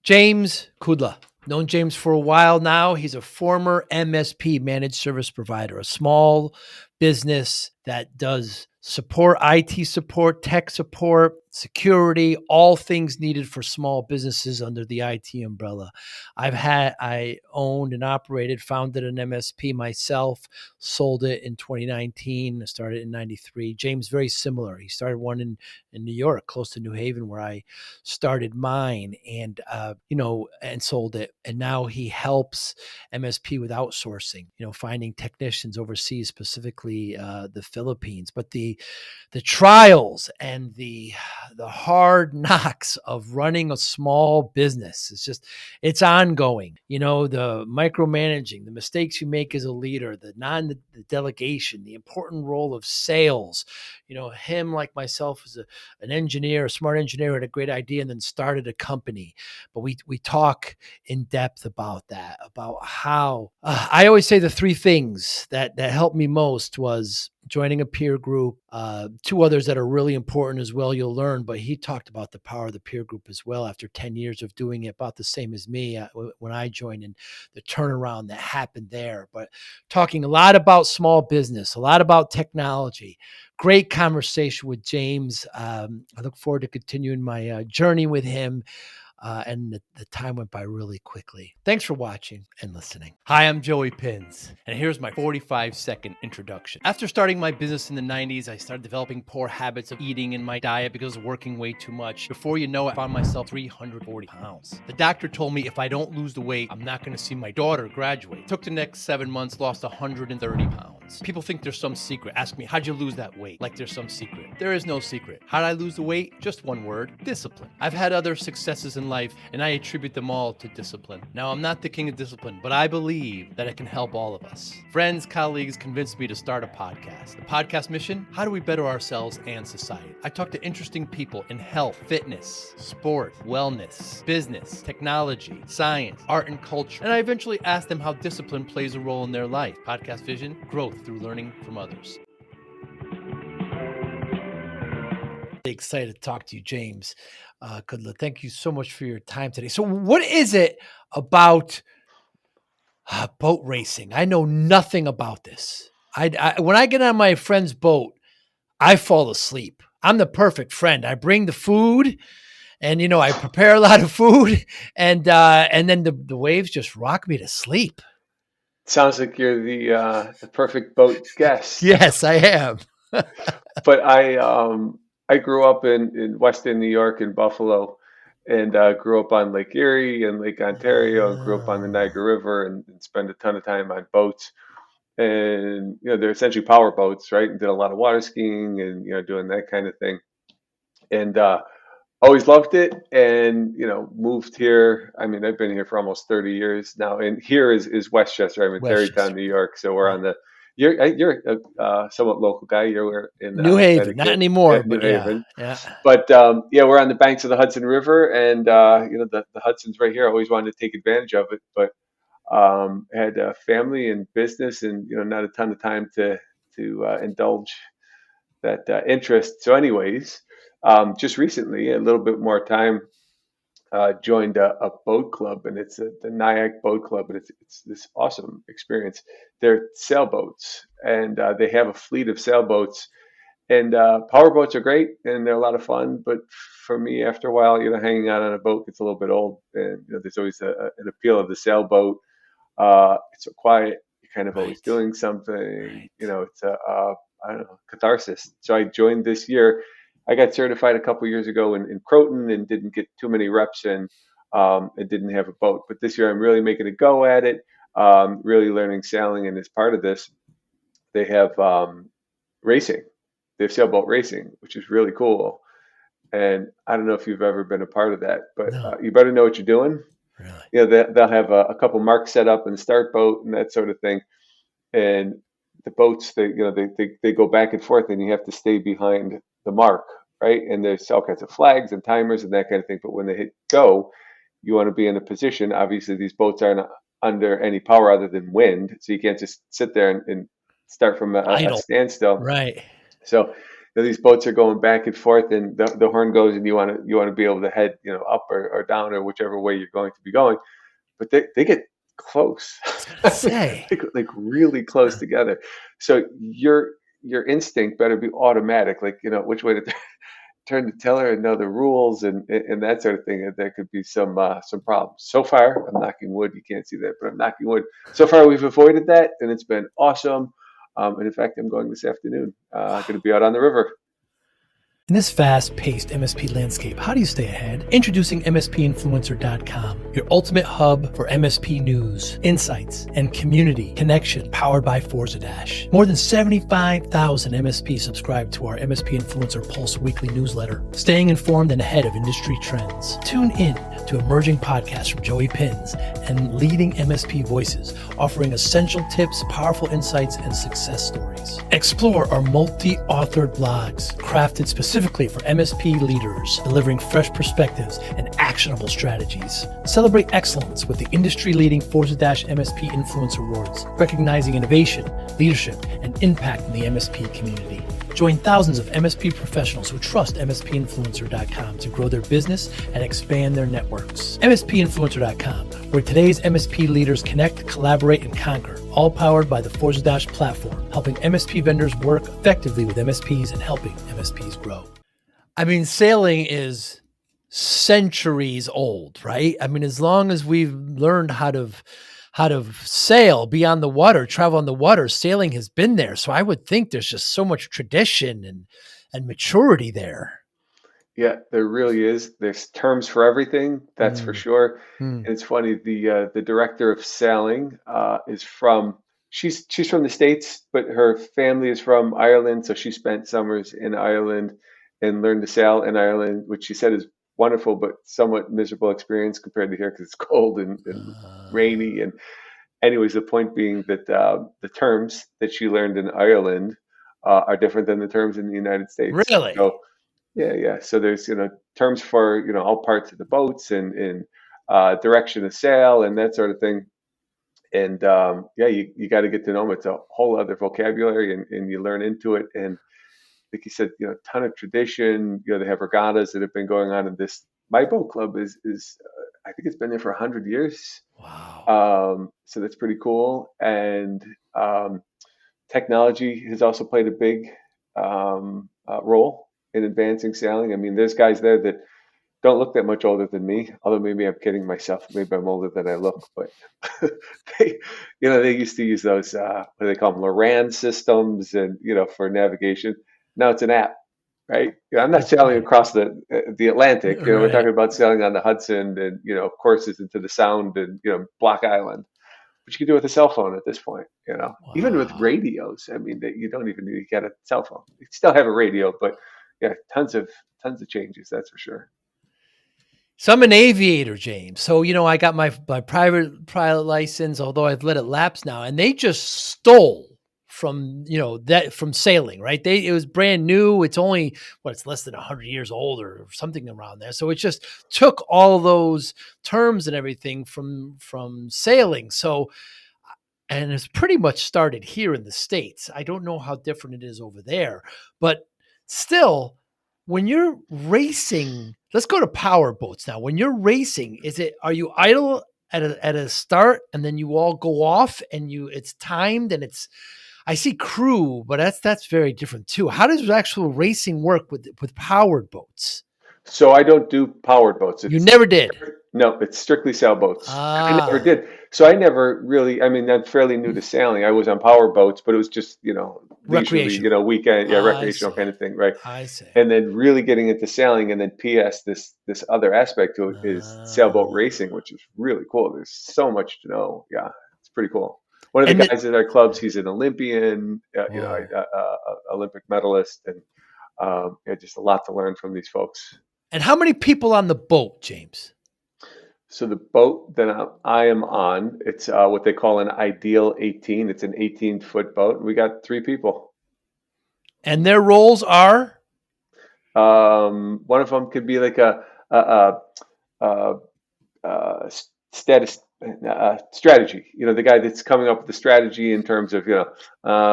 James Kudla. Known James for a while now. He's a former MSP, managed service provider, a small business that does support, IT support, tech support, security, all things needed for small businesses under the IT umbrella. I owned and operated, founded an MSP myself, sold it in 2019, started in 93. James, very similar. He started one in New York, close to New Haven, where I started mine and sold it. And now he helps MSP with outsourcing, finding technicians overseas, specifically the Philippines. But the trials and the hard knocks of running a small business, it's ongoing. The micromanaging, the mistakes you make as a leader, the delegation, the important role of sales. Him, like myself, is an engineer, a smart engineer, had a great idea and then started a company. But we talk in depth about that, about how I always say the three things that helped me most was joining a peer group, two others that are really important as well, you'll learn, but he talked about the power of the peer group as well after 10 years of doing it, about the same as me when I joined, and the turnaround that happened there. But talking a lot about small business, a lot about technology. Great conversation with James. I look forward to continuing my journey with him. And the time went by really quickly. Thanks for watching and listening. Hi, I'm Joey Pinz, and here's my 45-second introduction. After starting my business in the 90s, I started developing poor habits of eating in my diet because of working way too much. Before you know it, I found myself 340 pounds. The doctor told me if I don't lose the weight, I'm not going to see my daughter graduate. Took the next 7 months, lost 130 pounds. People think there's some secret. Ask me, how'd you lose that weight? Like there's some secret. There is no secret. How'd I lose the weight? Just one word: discipline. I've had other successes in life, and I attribute them all to discipline. Now, I'm not the king of discipline, but I believe that it can help all of us. Friends, colleagues convinced me to start a podcast. The podcast mission: how do we better ourselves and society? I talk to interesting people in health, fitness, sport, wellness, business, technology, science, art, and culture. And I eventually ask them how discipline plays a role in their life. Podcast vision: growth through learning from others. Excited to talk to you, James Kudla. Thank you so much for your time today. So what is it about boat racing? I know nothing about this. When I get on my friend's boat, I fall asleep. I'm the perfect friend. I bring the food, and I prepare a lot of food, and then the waves just rock me to sleep. Sounds like you're the perfect boat guest. Yes, I am. But I grew up in Western New York, in Buffalo, and grew up on Lake Erie and Lake Ontario, and grew up on the Niagara River, and spent a ton of time on boats. And they're essentially power boats, right? And did a lot of water skiing and doing that kind of thing. And always loved it, and moved here. I mean, I've been here for almost 30 years now, and here is Westchester. I'm in Tarrytown, New York, so we're on the. You're a somewhat local guy. You're in New Haven, not anymore, New but Haven. Yeah. But we're on the banks of the Hudson River, and the Hudson's right here. I always wanted to take advantage of it, but had a family and business, and not a ton of time to indulge that interest. So, anyways, just recently, a little bit more time, joined a boat club, and it's the Nyack Boat Club, and it's this awesome experience. They're sailboats, and they have a fleet of sailboats, and power boats are great, and they're a lot of fun. But for me, after a while, hanging out on a boat gets a little bit old, and there's always an appeal of the sailboat. It's so quiet. You're kind of always doing something. Right. It's I don't know, catharsis. So I joined this year. I got certified a couple years ago in Croton, and didn't get too many reps in, and didn't have a boat. But this year I'm really making a go at it, really learning sailing. And as part of this, they have racing. They have sailboat racing, which is really cool. And I don't know if you've ever been a part of that, but No. You better know what you're doing. Really? They'll have a couple marks set up in the start boat and that sort of thing. And the boats, they go back and forth, and you have to stay behind the mark, right? And there's all kinds of flags and timers and that kind of thing. But when they hit go, you want to be in a position. Obviously, these boats aren't under any power other than wind, so you can't just sit there and start from a standstill. Right. So these boats are going back and forth, and the horn goes, and you want to be able to head, up or down or whichever way you're going to be going. But they get close. I was gonna I mean, say. like really close together. So your instinct better be automatic, like which way to turn the tiller and know the rules and that sort of thing. And there could be some problems. So far, I'm knocking wood. You can't see that, but I'm knocking wood. So far, we've avoided that, and it's been awesome. And in fact, I'm going this afternoon. I'm going to be out on the river. In this fast-paced MSP landscape, how do you stay ahead? Introducing MSPinfluencer.com, your ultimate hub for MSP news, insights, and community connection powered by Forza Dash. More than 75,000 MSPs subscribe to our MSP Influencer Pulse weekly newsletter, staying informed and ahead of industry trends. Tune in to emerging podcasts from Joey Pinz and leading MSP voices, offering essential tips, powerful insights, and success stories. Explore our multi-authored blogs, crafted specifically for MSP leaders, delivering fresh perspectives and actionable strategies. Celebrate excellence with the industry-leading Forza-MSP Influencer Awards, recognizing innovation, leadership, and impact in the MSP community. Join thousands of MSP professionals who trust MSPinfluencer.com to grow their business and expand their networks. MSPinfluencer.com, where today's MSP leaders connect, collaborate, and conquer, all powered by the Forza Dash platform, helping MSP vendors work effectively with MSPs and helping MSPs grow. I mean, sailing is centuries old, right? I mean, as long as we've learned how to sail, be on the water, travel on the water, sailing has been there. So I would think there's just so much tradition and maturity there. Yeah, there really is. There's terms for everything, that's for sure. Mm. And it's funny, the director of sailing is from she's from the States, but her family is from Ireland, so she spent summers in Ireland and learned to sail in Ireland, which she said is wonderful but somewhat miserable experience compared to here because it's cold and rainy. And anyways, the point being that the terms that she learned in Ireland are different than the terms in the United States. Really? So yeah. So there's terms for all parts of the boats and direction of sail and that sort of thing. And yeah, you got to get to know them. It's a whole other vocabulary, and you learn into it. And like you said, ton of tradition. They have regattas that have been going on in this. My boat club is I think it's been there for 100 years. Wow. So that's pretty cool. And technology has also played a big role in advancing sailing. I mean, there's guys there that don't look that much older than me, although maybe I'm kidding myself. Maybe I'm older than I look, but they used to use those, what do they call them, Loran systems and, for navigation. Now it's an app, right? I'm not sailing across the Atlantic. We're talking about sailing on the Hudson and, courses into the Sound and, Block Island. But you can do it with a cell phone at this point, even with radios. I mean, that you don't even need to get a cell phone. You still have a radio, but yeah, tons of changes. That's for sure. So I'm an aviator, James. So, I got my private pilot license, although I've let it lapse now, and they just stole from, from sailing, right? It was brand new. It's only, it's less than 100 years old or something around there. So it just took all those terms and everything from sailing. So, and it's pretty much started here in the States. I don't know how different it is over there, but still, when you're racing, let's go to power boats now. When you're racing, are you idle at a start and then you all go off and it's timed and I see crew, but that's very different too. How does actual racing work with powered boats? So I don't do powered boats. You never did? No, it's strictly sailboats. I never did. So I never really, I mean, I'm fairly new to sailing. I was on power boats, but it was just, leisurely, weekend, recreational kind of thing, right? I see. And then really getting into sailing, and then PS, this other aspect to it is sailboat racing, which is really cool. There's so much to know. Yeah, it's pretty cool. One of the guys in our clubs, he's an Olympian, Olympic medalist, and just a lot to learn from these folks. And how many people on the boat, James? So the boat that I am on, it's what they call an Ideal 18. It's an 18-foot boat. We got 3 people. And their roles are? One of them could be like a strategy. The guy that's coming up with the strategy in terms of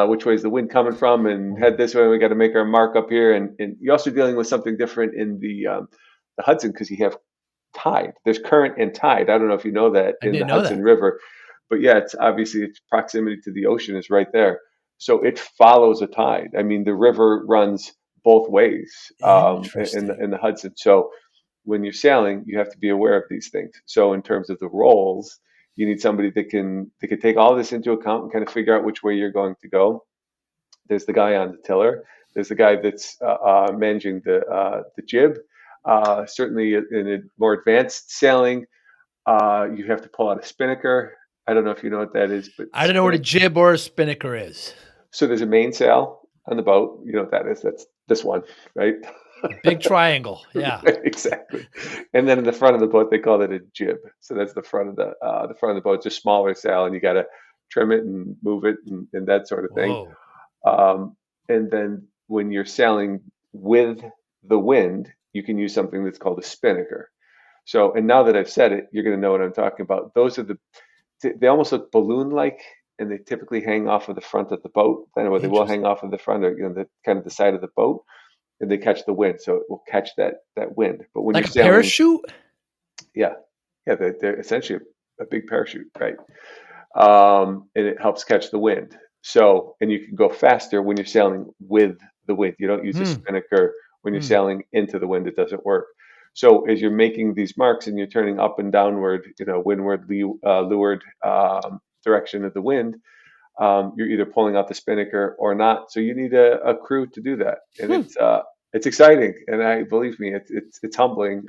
which way is the wind coming from, and head Oh, this way. We got to make our mark up here, and you're also dealing with something different in the Hudson because you have tide. There's current and tide. I don't know if you know that I in the didn't know Hudson that. River, but yeah, it's obviously its proximity to the ocean is right there, so it follows a tide. I mean, the river runs both ways Interesting. in the Hudson. So when you're sailing, you have to be aware of these things. So in terms of the roles, you need somebody that can take all this into account and kind of figure out which way you're going to go. There's the guy on the tiller. There's the guy that's managing the jib. Certainly in a more advanced sailing, you have to pull out a spinnaker. I don't know if you know what that is, but I don't know what a jib or a spinnaker is. so there's a mainsail on the boat. You know what that is? That's this one, right? A big triangle. Yeah. Exactly. And then in the front of the boat, they call it a jib. So that's the front of the boat. It's a smaller sail, and you got to trim it and move it and that sort of thing. Whoa. And then when you're sailing with the wind, you can use something that's called a spinnaker. So, and now that I've said it, you're going to know what I'm talking about. Those are they almost look balloon-like, and they typically hang off of the front of the boat. Anyway, they will hang Interesting. off of the front, or the kind of the side of the boat, and they catch the wind, so it will catch that wind. But when you're Like a sailing, parachute? yeah, yeah, they're essentially a big parachute, right? And it helps catch the wind. So, and you can go faster when you're sailing with the wind. You don't use a Hmm. spinnaker when you're Hmm. sailing into the wind; it doesn't work. So, as you're making these marks and you're turning up and downward, windward, leeward direction of the wind, you're either pulling out the spinnaker or not. So you need a crew to do that, and Hmm. it's exciting. And I believe me, it's humbling.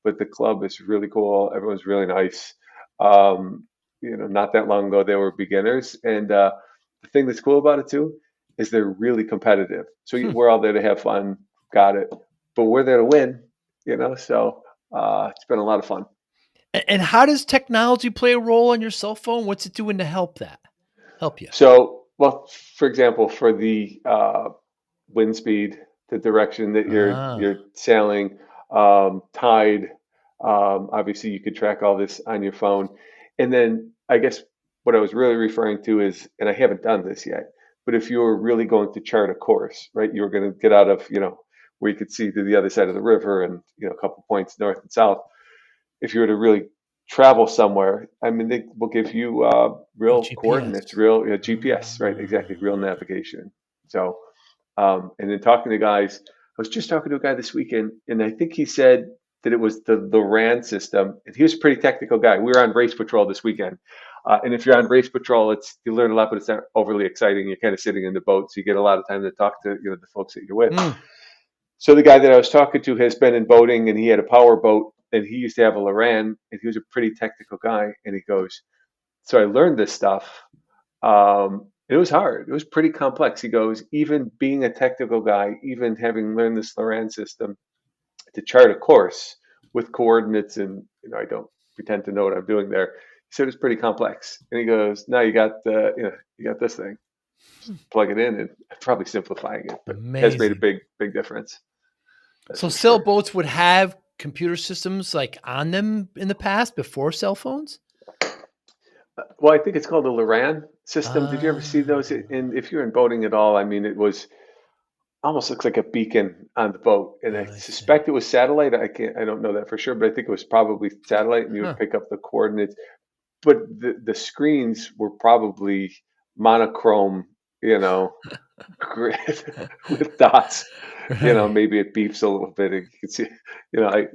But the club is really cool. Everyone's really nice. Um, not that long ago they were beginners, and the thing that's cool about it too is they're really competitive. So Hmm. we're all there to have fun. Got it. But we're there to win. So it's been a lot of fun. And how does technology play a role on your cell phone? What's it doing to help that? Help you? So, well, for example, for the wind speed, the direction that you're Ah, sailing, tide. Obviously, you could track all this on your phone. And then I guess what I was really referring to is, and I haven't done this yet, but if you were really going to chart a course, right, you were going to get out of, where you could see to the other side of the river and, a couple points north and south. If you were to really travel somewhere, I mean, they will give you oh, real coordinates, GPS. real GPS, right? Exactly, real Ah, navigation. So, and then talking to guys, I was just talking to a guy this weekend, and I think he said that it was the RAN system, and he was a pretty technical guy. We were on race patrol this weekend, and if you're on race patrol, you learn a lot, but it's not overly exciting. You're kind of sitting in the boat, so you get a lot of time to talk to the folks that you're with. hmm. So the guy that I was talking to has been in boating, and he had a power boat, and he used to have a Loran, and he was a pretty technical guy. And he goes, so I learned this stuff. It was hard. It was pretty complex. He goes, even being a technical guy, even having learned this Loran system to chart a course with coordinates, and I don't pretend to know what I'm doing there. He said it was pretty complex. And he goes, now you got this thing. Just plug it in, and probably simplifying it, but has made a Amazing. big difference. That's So for sure. sailboats would have computer systems like on them in the past before cell phones? Well, I think it's called the Loran system. Did you ever see those? Ah, If you're in boating at all, I mean, it was almost looks like a beacon on the boat, and I I see. suspect it was satellite. I don't know that for sure, but I think it was probably satellite, and you would Huh. pick up the coordinates. But the screens were probably monochrome, you know, grid with dots. Right. Maybe it beeps a little bit, and you can see, you know, I.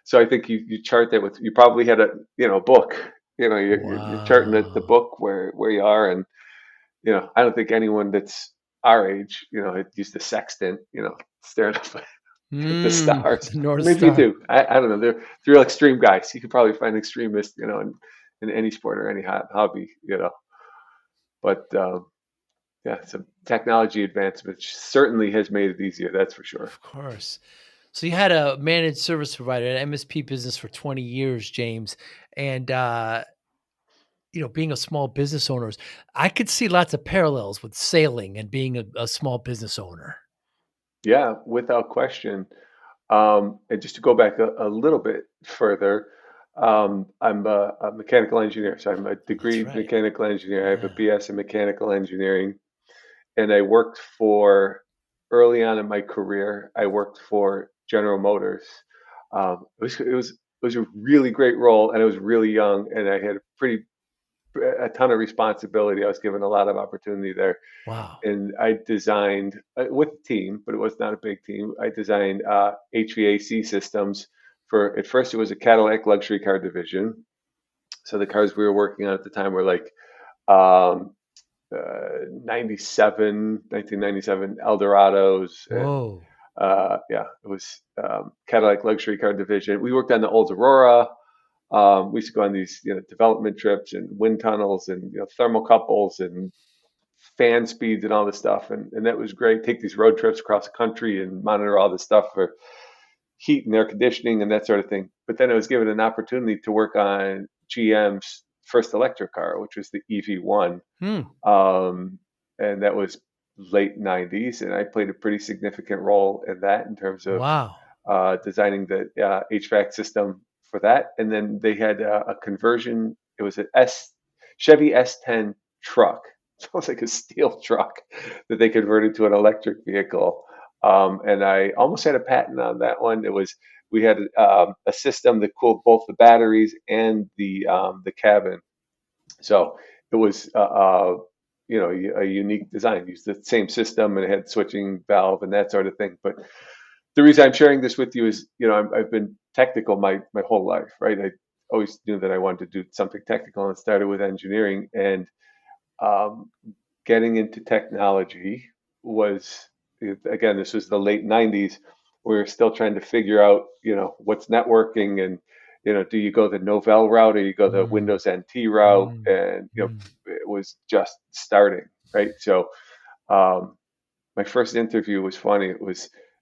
So I think you chart that with you probably had a book. You're charting the Wow. book where you are, and I don't think anyone that's our age, had used the sextant, staring up at the stars. The North Maybe you Star. do. I don't know. They're real extreme guys. You could probably find extremists, in any sport or any hobby, But yeah, some technology advancement certainly has made it easier. That's for sure. Of course. So you had a managed service provider, an MSP business for 20 years, James, and being a small business owners, I could see lots of parallels with sailing and being a small business owner. Yeah, without question. And just to go back a little bit further, I'm a mechanical engineer, so I'm a That's degreed right. mechanical engineer. I have a Yeah. BS in mechanical engineering, and I worked for early on in my career. I worked for General Motors. It was a really great role, and I was really young, and I had a ton of responsibility. I was given a lot of opportunity there, Wow. and I designed with a team, but it was not a big team. I designed HVAC systems for. At first, it was a Cadillac luxury car division. So the cars we were working on at the time were like um, 1997 Eldorados, and Whoa. yeah, it was Cadillac luxury car division. We worked on the old Aurora. We used to go on these, development trips and wind tunnels and thermocouples and fan speeds and all this stuff, and that was great. Take these road trips across the country and monitor all this stuff for heat and air conditioning and that sort of thing. But then I was given an opportunity to work on GM's first electric car, which was the EV1, Hmm. um, and that was late '90s, and I played a pretty significant role in that in terms of Wow. designing the HVAC system for that. And then they had a conversion. It was a Chevy S10 truck. So it was like a steel truck that they converted to an electric vehicle. And I almost had a patent on that one. We had a system that cooled both the batteries and the cabin. So it was a unique design. Used the same system and it had switching valve and that sort of thing. But the reason I'm sharing this with you is, I've been technical my whole life, right? I always knew that I wanted to do something technical, and it started with engineering. And um, getting into technology was, again, this was the late '90s. We were still trying to figure out, what's networking, and do you go the Novell route or you go the Mm, Windows NT route? mm, And mm. it was just starting, right? So um, my first interview was funny.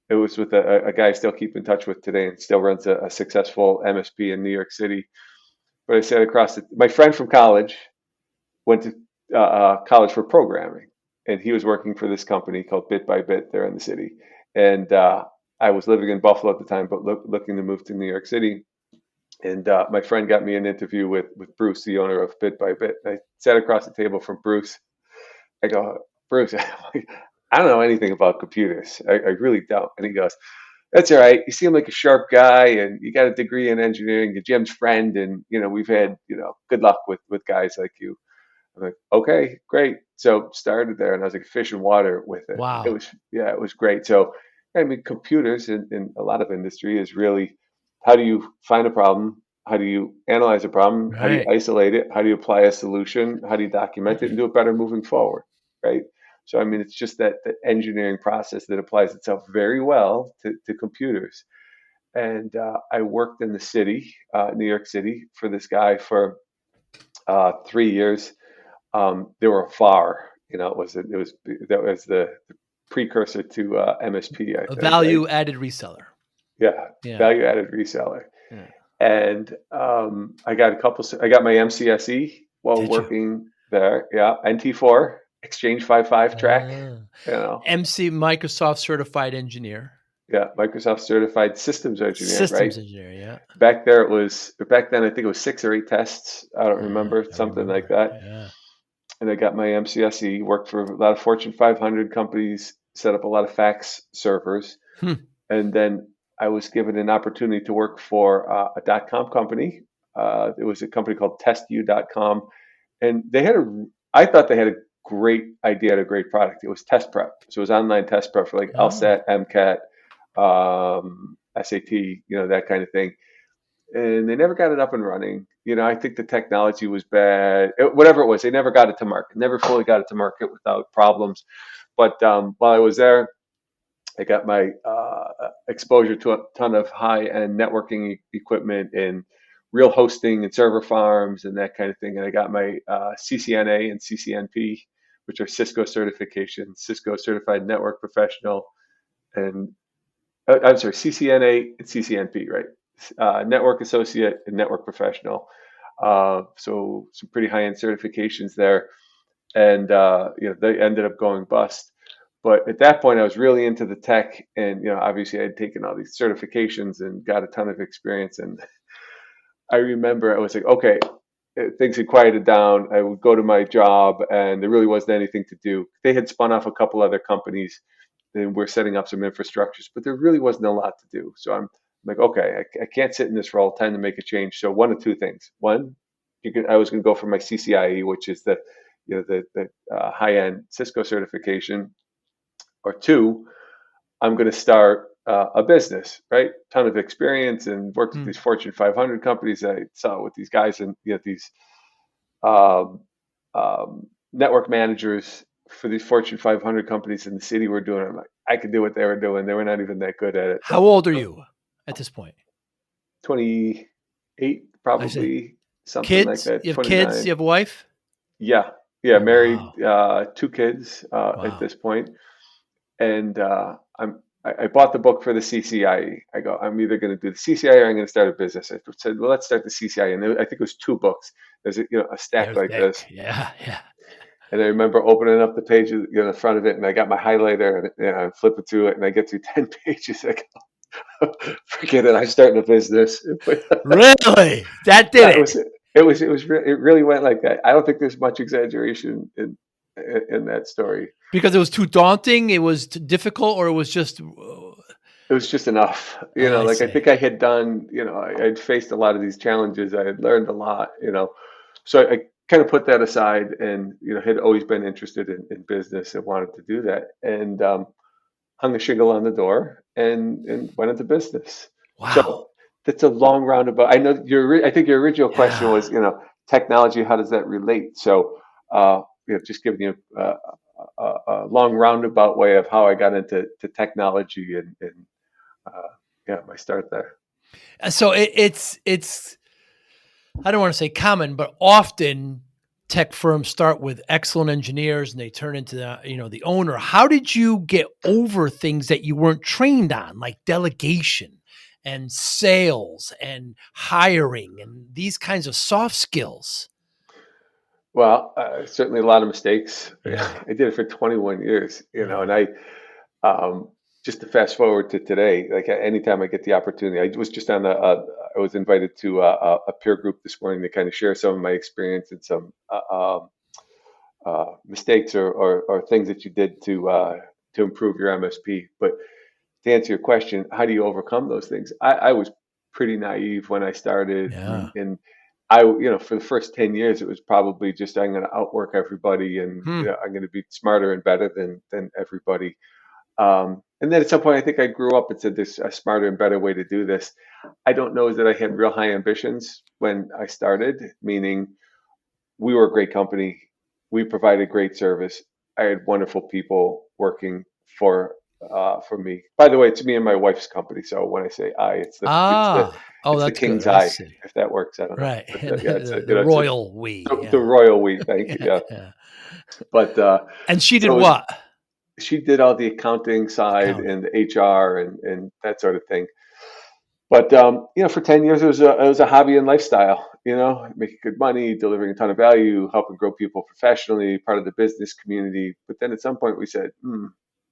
It was with a guy I still keep in touch with today and still runs a successful MSP in New York City. But I sat my friend from college went to college for programming, and he was working for this company called Bit by Bit there in the city. And I was living in Buffalo at the time, but looking to move to New York City. And my friend got me an interview with Bruce, the owner of Bit by Bit. And I sat across the table from Bruce. I go, Bruce, I don't know anything about computers. I really don't. And he goes, that's all right. You seem like a sharp guy, and you got a degree in engineering. You're Jim's friend, and we've had good luck with guys like you. I'm like, okay, great. So started there, and I was like fish and water with it. It Wow. was yeah, it was great. So I mean, computers in a lot of industry is really how do you find a problem? How do you analyze a problem? How do you Right. isolate it? How do you apply a solution? How do you document it and do it better moving forward? Right. So I mean, it's just that engineering process that applies itself very well to computers. And I worked in the city, New York City, for this guy for 3 years. They were a VAR. That was the precursor to MSP. I A think, right? value added reseller. Yeah, Yeah. value added reseller. Yeah. And I got my MCSE while Did you? working there. Yeah, NT4 Exchange 5.5 track. Ah. You know, MC Microsoft certified engineer. yeah, Microsoft certified systems engineer, right? Systems engineer, yeah. Back then I think it was 6 or 8 tests. I don't remember, I something like remember. that. Yeah. And I got my MCSE, worked for a lot of Fortune 500 companies, set up a lot of fax servers. Hmm. And then I was given an opportunity to work for a .com company. It was a company called testu.com. And I thought they had a great idea and a great product. It was test prep. So it was online test prep for like Oh. LSAT, MCAT, SAT, that kind of thing. And they never got it up and running. I think the technology was bad. Whatever it was, they never got it to market. Never fully got it to market without problems. But while I was there, I got my exposure to a ton of high-end networking equipment and real hosting and server farms and that kind of thing. And I got my CCNA and CCNP, which are Cisco certifications, Cisco Certified Network Professional, and I'm sorry, CCNA and CCNP, right? Network Associate and Network Professional. So some pretty high-end certifications there, and they ended up going bust. But at that point, I was really into the tech, and obviously, I had taken all these certifications and got a ton of experience. And I remember I was like, okay, things had quieted down. I would go to my job, and there really wasn't anything to do. They had spun off a couple other companies, and we're setting up some infrastructures, but there really wasn't a lot to do. So I'm like, okay, I can't sit in this role. Time to make a change. So one of two things. One, I was going to go for my CCIE, which is the high end Cisco certification, or two, I'm going to start a business, right? Ton of experience and worked with Hmm. these Fortune 500 companies. I saw with these guys and these um, network managers for these Fortune 500 companies in the city were doing. I'm like, I could do what they were doing. They were not even that good at it. How old are you at this point? 28, I said, probably something like kids? that. You have kids? 29. You have a wife? Yeah, yeah. Oh, Married, wow. two kids at Wow. this point, and I bought the book for the CCIE. I go, I'm either going to do the CCIE or I'm going to start a business. I said, well, let's start the CCIE, and I think it was two books. There's a stack They're like this, thick. Yeah. Yeah. and I remember opening up the pages, the front of it, and I got my highlighter and I'm flipping through it, and I get through 10 pages. I go, forget it, I'm starting a business. But Really? That did that it. was it. It really went like that. I don't think there's much exaggeration in that story. Because it was too daunting, it was too difficult, or it was just, It was just enough, I like I see. think I had done, I'd faced a lot of these challenges. I had learned a lot, so I kind of put that aside and, had always been interested in business and wanted to do that. And hung a shingle on the door and went into business. Wow. So that's a long roundabout. I know I think your original question Yeah. was, technology, how does that relate? So, just giving you a long roundabout way of how I got into technology and yeah, my start there. So it's I don't want to say common, but often tech firms start with excellent engineers and they turn into the owner. How did you get over things that you weren't trained on, like delegation and sales and hiring and these kinds of soft skills? Well, certainly a lot of mistakes. Yeah. I did it for 21 years, and Yeah. um, just to fast forward to today, like anytime I get the opportunity, I was just I was invited to a peer group this morning to kind of share some of my experience and some mistakes or things that you did to improve your MSP. But to answer your question, how do you overcome those things? I was pretty naive when I started, Yeah. and for the first 10 years, it was probably just I'm going to outwork everybody, and Hmm. I'm going to be smarter and better than everybody. And then at some point, I think I grew up and said there's a smarter and better way to do this. I don't know that I had real high ambitions when I started, meaning we were a great company. We provided great service. I had wonderful people working for me. By the way, it's me and my wife's company. So when I say I, Oh, it's the that's good. king's I I, see. if that works. I don't know, Right. but And yeah, it's the royal we. the Yeah. royal we. Thank you. Yeah, Yeah. but And she did so it was, what? she did all the accounting side Accounting. and the HR and that sort of thing. But for 10 years, it was a hobby and lifestyle. Making good money, delivering a ton of value, helping grow people professionally, part of the business community. But then at some point, we said,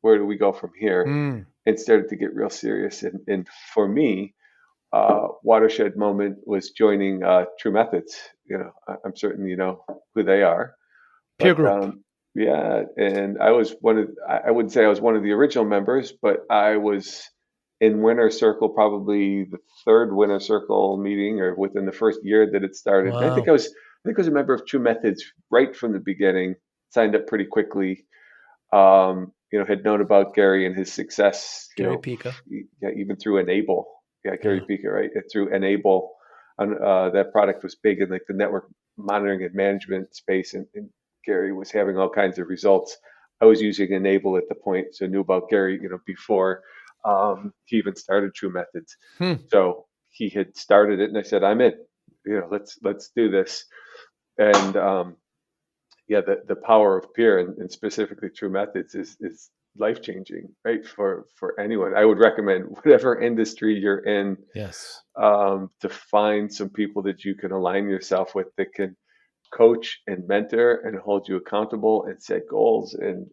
where do we go from here? Hmm. And started to get real serious. And for me, watershed moment was joining True Methods. I'm certain you know who they are. Peer But group. yeah, and I was I wouldn't say I was one of the original members, but I was in Winner Circle, probably the third Winner Circle meeting or within the first year that it started. And Wow. I think I was a member of True Methods right from the beginning, signed up pretty quickly. Had known about Gary and his success, Gary Pica. yeah, even through Enable. Yeah, Gary Yeah. Pica, right? Through Enable, that product was big in like the network monitoring and management space, and Gary was having all kinds of results. I was using Enable at the point, so knew about Gary, before he even started True Methods. Hmm. So he had started it, and I said, "I'm in. Let's do this." And yeah, the power of peer and specifically True Methods is life changing, right? For anyone, I would recommend whatever industry you're in, Yes. to find some people that you can align yourself with that can coach and mentor and hold you accountable and set goals and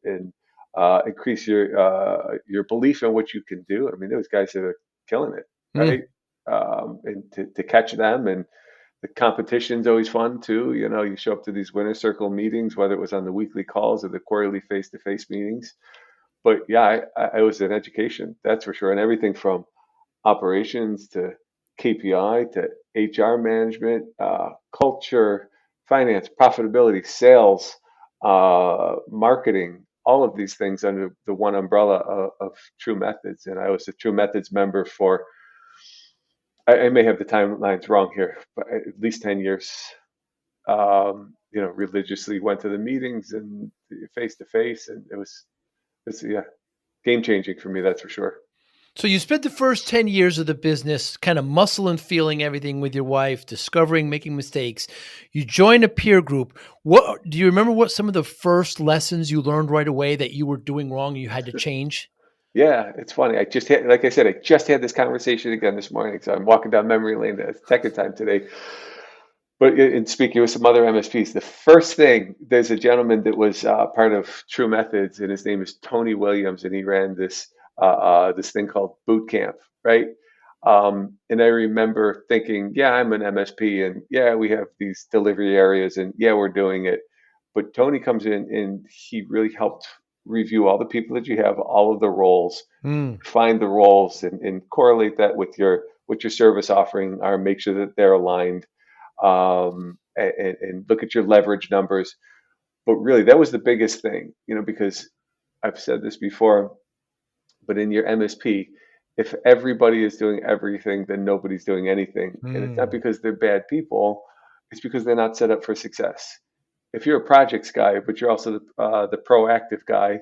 increase your belief in what you can do. I mean, those guys are killing it, Hmm. right? And to catch them and The competition's always fun too. You show up to these winner circle meetings, whether it was on the weekly calls or the quarterly face-to-face meetings. But yeah, I was in education, that's for sure, and everything from operations to KPI to HR management, culture, finance, profitability, sales, marketing, all of these things under the one umbrella of True Methods. And I was a True Methods member for, I may have the timelines wrong here, but at least 10 years. Religiously went to the meetings and face to face, and it's yeah, game changing for me, that's for sure. So you spent the first 10 years of the business kind of muscle and feeling everything with your wife, discovering, making mistakes. You join a peer group. What do you remember what some of the first lessons you learned right away that you were doing wrong and you had to change? Yeah, it's funny. I just had, like I said, I just had this conversation again this morning. So I'm walking down memory lane the second time today. But in speaking with some other MSPs, the first thing, there's a gentleman that was part of True Methods, and his name is Tony Williams, and he ran this thing called Boot Camp, right? And I remember thinking, yeah, I'm an MSP, and yeah, we have these delivery areas, and yeah, we're doing it. But Tony comes in, and he really helped review all the people that you have, all of the roles, Mm, find the roles, and correlate that with your service offering, or make sure that they're aligned, and look at your leverage numbers. But really, that was the biggest thing, because I've said this before, but in your MSP, if everybody is doing everything, then nobody's doing anything. And it's not mm, because they're bad people, it's because they're not set up for success. If you're a projects guy, but you're also the proactive guy,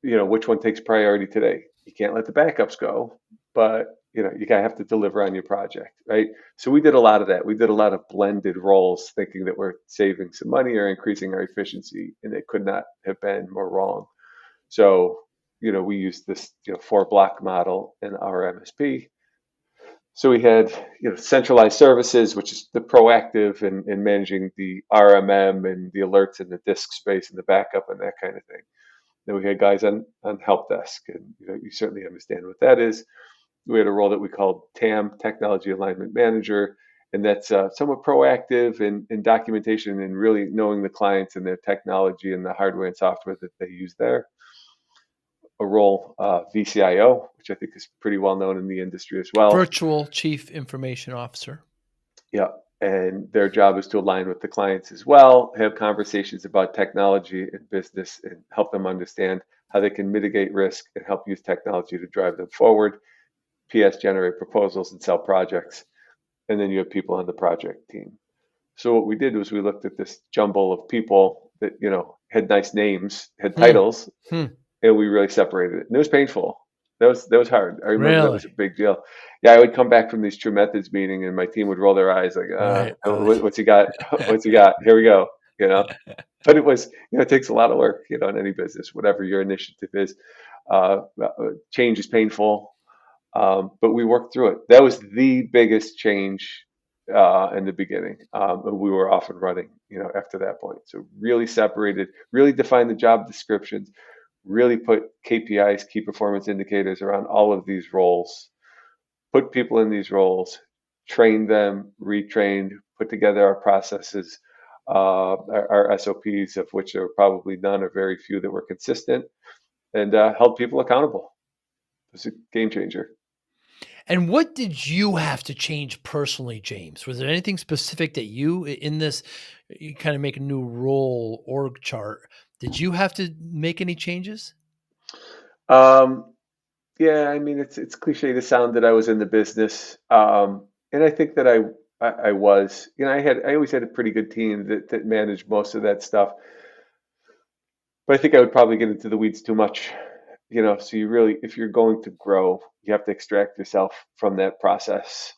which one takes priority today? You can't let the backups go, but you gotta have to deliver on your project, right? So we did a lot of that. We did a lot of blended roles, thinking that we're saving some money or increasing our efficiency, and it could not have been more wrong. So we used this 4 block model in our MSP. So we had centralized services, which is the proactive and managing the RMM and the alerts and the disk space and the backup and that kind of thing. Then we had guys on help desk, and you certainly understand what that is. We had a role that we called TAM, Technology Alignment Manager, and that's somewhat proactive in documentation and really knowing the clients and their technology and the hardware and software that they use there. A role, VCIO, which I think is pretty well known in the industry as well. virtual chief information officer. Yeah, and their job is to align with the clients as well, have conversations about technology and business, and help them understand how they can mitigate risk and help use technology to drive them forward. PS generate proposals and sell projects, and then you have people on the project team. So what we did was we looked at this jumble of people that had nice names, had Hmm, titles, hmm, and we really separated it. And it was painful. That was hard. I remember that was really? a big deal. Yeah, I would come back from these True Methods meeting, and my team would roll their eyes like, Right. what's he got? What's he got? Here we go. You know. But it was, it takes a lot of work, in any business, whatever your initiative is. Change is painful, but we worked through it. That was the biggest change in the beginning, and we were off and running, after that point. So really separated, really defined the job descriptions, really put KPIs, key performance indicators, around all of these roles, put people in these roles, train them, retrained, put together our processes, our SOPs, of which there were probably none or very few that were consistent, and held people accountable. It was a game changer. And what did you have to change personally, James? Was there anything specific that in this, you kind of make a new role org chart? Did you have to make any changes? Um, yeah, I mean, it's cliche to sound that I was in the business, and I think that I was. I always had a pretty good team that managed most of that stuff. But I think I would probably get into the weeds too much. So you really, if you're going to grow, you have to extract yourself from that process.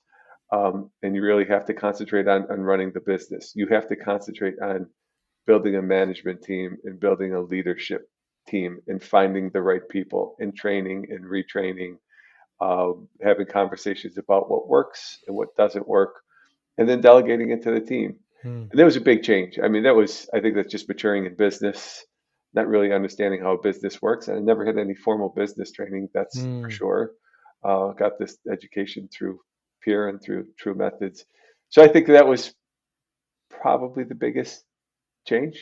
And you really have to concentrate on running the business. You have to concentrate on building a management team and building a leadership team and finding the right people and training and retraining, having conversations about what works and what doesn't work, and then delegating it to the team. Hmm. And that was a big change. I mean, I think that's just maturing in business, not really understanding how a business works. And I never had any formal business training, that's for Hmm. sure. Got this education through peer and through True Methods. So I think that was probably the biggest change.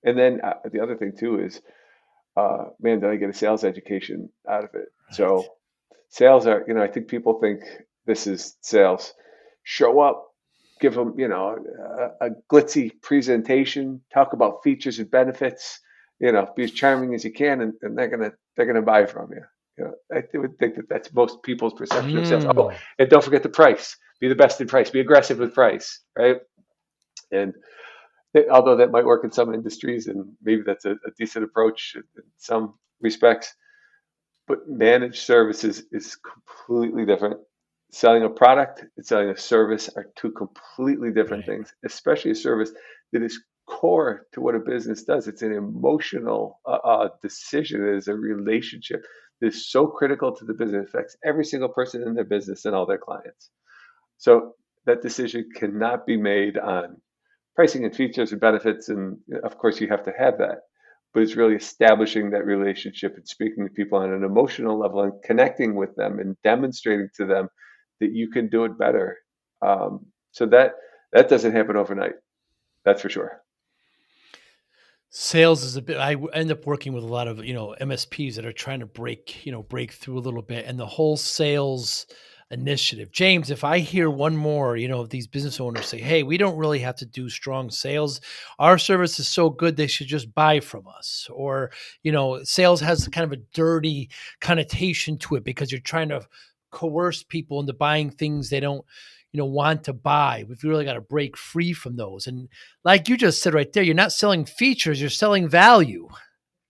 And then the other thing too is, man, did I get a sales education out of it? Right. So sales are, I think people think this is sales. Show up, give them, a glitzy presentation, talk about features and benefits, be as charming as you can, and they're gonna buy from you. I would think that that's most people's perception of sales. Oh, Mm. and don't forget the price. Be the best in price. Be aggressive with price, right? And although that might work in some industries, and maybe that's a decent approach in some respects, but managed services is completely different. Selling a product and selling a service are two completely different Right. things, especially a service that is core to what a business does. It's an emotional decision. It is a relationship that is so critical to the business. It affects every single person in their business and all their clients. So that decision cannot be made on pricing and features and benefits. And of course, you have to have that. But it's really establishing that relationship and speaking to people on an emotional level and connecting with them and demonstrating to them that you can do it better. So that doesn't happen overnight. That's for sure. Sales is a bit. End up working with a lot of MSPs that are trying to break through a little bit, and the whole sales initiative. James, if I hear one more, of these business owners say, "Hey, we don't really have to do strong sales. Our service is so good they should just buy from us," or sales has kind of a dirty connotation to it because you're trying to coerce people into buying things they don't want to buy. We've really got to break free from those. And like you just said right there, you're not selling features, you're selling value.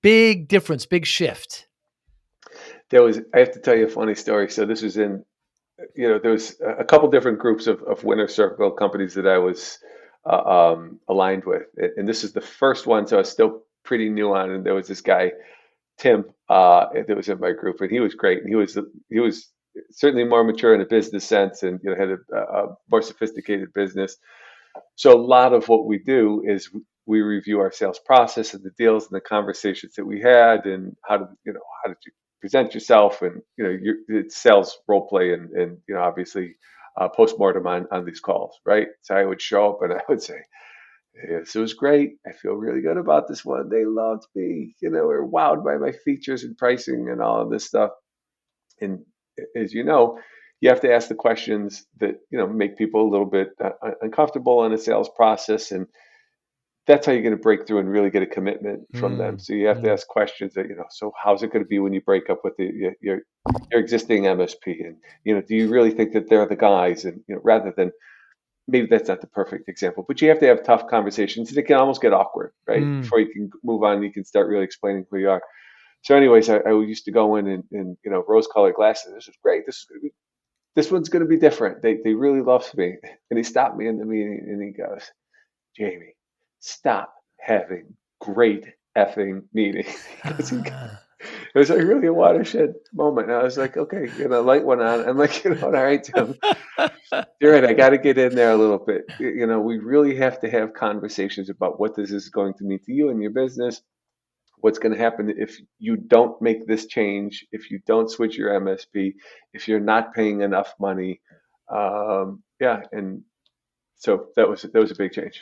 Big difference, big shift. I have to tell you a funny story. So this was there was a couple different groups of winner circle companies that I was aligned with. And this is the first one. So I was still pretty new on, and there was this guy, Tim, that was in my group, and he was great. And he was certainly more mature in a business sense, and had a more sophisticated business. So a lot of what we do is we review our sales process and the deals and the conversations that we had, and how did you present yourself, and it's sales role play, and obviously postmortem on these calls, right? So I would show up and I would say, yes, it was great. I feel really good about this one. They loved me. We're wowed by my features and pricing and all of this stuff. And as you have to ask the questions that make people a little bit uncomfortable in a sales process, and that's how you're going to break through and really get a commitment from them. Mm, So you have to mm. ask questions that so how's it going to be when you break up with your existing MSP, and do you really think that they're the guys, and rather than, maybe that's not the perfect example, but you have to have tough conversations. It can almost get awkward, right? Mm. Before you can move on, you can start really explaining who you are. So, anyways, I used to go in and rose-colored glasses. This is great. This one's going to be different. They really love me. And he stopped me in the meeting and he goes, Jamie, stop having great effing meetings. Ah. It was like really a watershed moment. And I was like, okay, light went on. I'm like, all right, Tim, you're right. I got to get in there a little bit. We really have to have conversations about what this is going to mean to you and your business. What's going to happen if you don't make this change, if you don't switch your MSP, if you're not paying enough money. Yeah. And so that was a big change.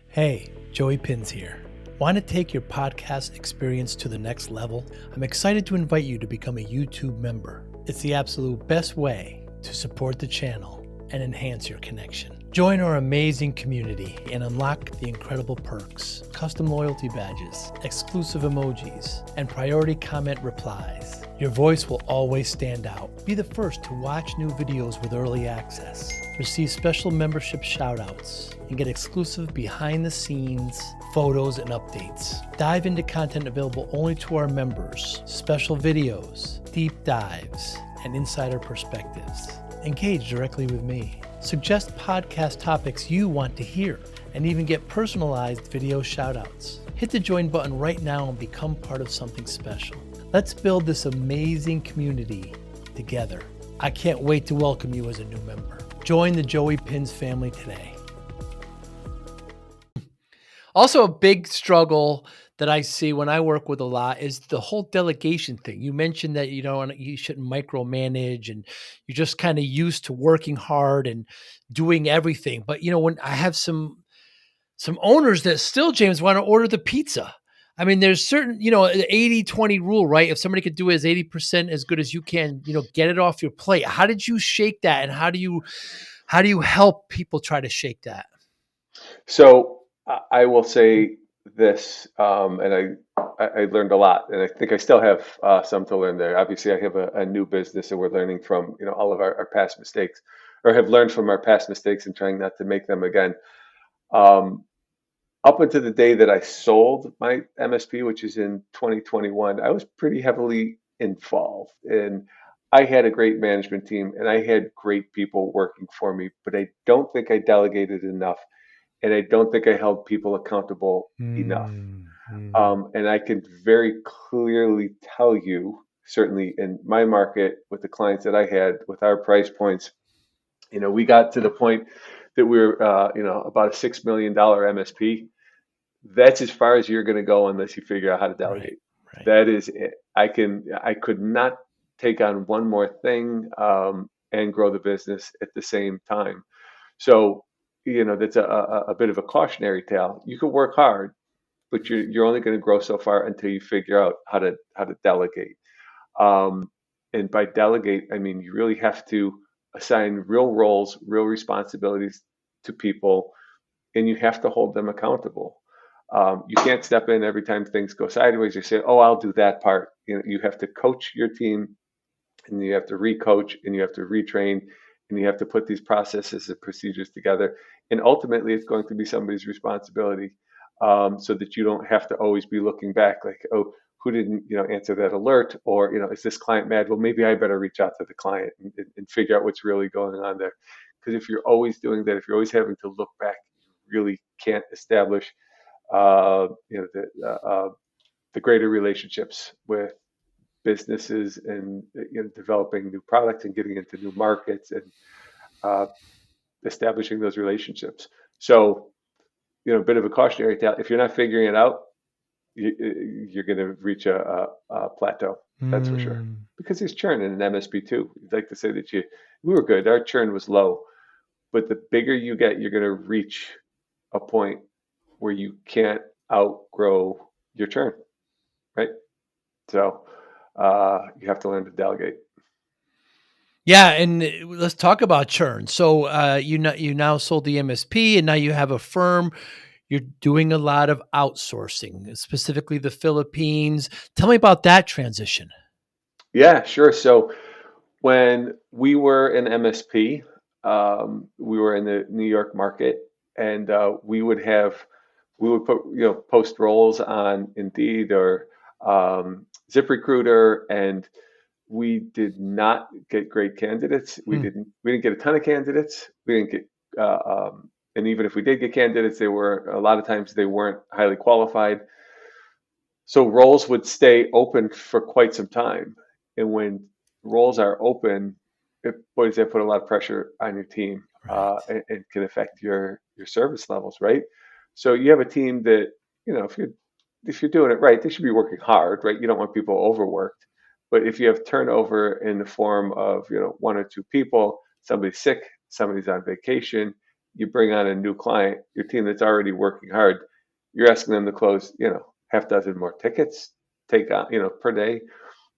Hey, Joey Pinz here. Want to take your podcast experience to the next level? I'm excited to invite you to become a YouTube member. It's the absolute best way to support the channel and enhance your connection. Join our amazing community and unlock the incredible perks, custom loyalty badges, exclusive emojis, and priority comment replies. Your voice will always stand out. Be the first to watch new videos with early access, receive special membership shoutouts, and get exclusive behind-the-scenes photos and updates. Dive into content available only to our members, special videos, deep dives, and insider perspectives. Engage directly with me. Suggest podcast topics you want to hear, and even get personalized video shoutouts. Hit the join button right now and become part of something special. Let's build this amazing community together. I can't wait to welcome you as a new member. Join the Joey Pinz family today. Also, a big struggle that I see when I work with a lot is the whole delegation thing. You mentioned that you shouldn't micromanage, and you're just kind of used to working hard and doing everything. But when I have some owners that still, James, want to order the pizza. I mean, there's certain, 80-20 rule, right? If somebody could do it as 80% as good as you can, get it off your plate. How did you shake that? And how do you help people try to shake that? So I will say this, and I learned a lot, and I think I still have some to learn there. Obviously, I have a new business, and we're learning from all of our past mistakes, or have learned from our past mistakes and trying not to make them again. Um, Up until the day that I sold my MSP, which is in 2021, I was pretty heavily involved, and I had a great management team, and I had great people working for me, but I don't think I delegated enough, and I don't think I held people accountable enough. Mm. And I can very clearly tell you, certainly in my market, with the clients that I had, with our price points, we got to the point that we were, about a $6 million MSP. That's as far as you're going to go unless you figure out how to Right, delegate. right. That is it. I could not take on one more thing, and grow the business at the same time. So, that's a bit of a cautionary tale. You can work hard, but you're only going to grow so far until you figure out how to delegate. Um, and by delegate, I mean you really have to assign real roles, real responsibilities to people, and you have to hold them accountable. You can't step in every time things go sideways. You say, "Oh, I'll do that part." You have to coach your team, and you have to recoach, and you have to retrain, and you have to put these processes and procedures together. And ultimately, it's going to be somebody's responsibility, so that you don't have to always be looking back like, "Oh, who didn't answer that alert?" Or is this client mad? Well, maybe I better reach out to the client and figure out what's really going on there. Because if you're always doing that, if you're always having to look back, you really can't establish uh, you know the the greater relationships with businesses, and developing new products and getting into new markets, and uh, establishing those relationships. So, a bit of a cautionary tale. If you're not figuring it out, you're going to reach a plateau. That's for sure. Mm. Because there's churn in an MSP too. You'd like to say that we were good. Our churn was low, but the bigger you get, you're going to reach a point where you can't outgrow your churn, right? So you have to learn to delegate. Yeah, and let's talk about churn. So, you now sold the MSP, and now you have a firm. You're doing a lot of outsourcing, specifically the Philippines. Tell me about that transition. Yeah, sure. So when we were an MSP, we were in the New York market, and we would put post roles on Indeed or ZipRecruiter, and we did not get great candidates. We Hmm. didn't get a ton of candidates. We didn't get and even if we did get candidates, they were a lot of times they weren't highly qualified. So roles would stay open for quite some time. And when roles are open, boy, does that put a lot of pressure on your team, Right. and can affect your service levels, right? So you have a team that, if you're doing it right, they should be working hard, right? You don't want people overworked. But if you have turnover in the form of, one or two people, somebody's sick, somebody's on vacation, you bring on a new client, your team that's already working hard, you're asking them to close, half dozen more tickets, take on, per day,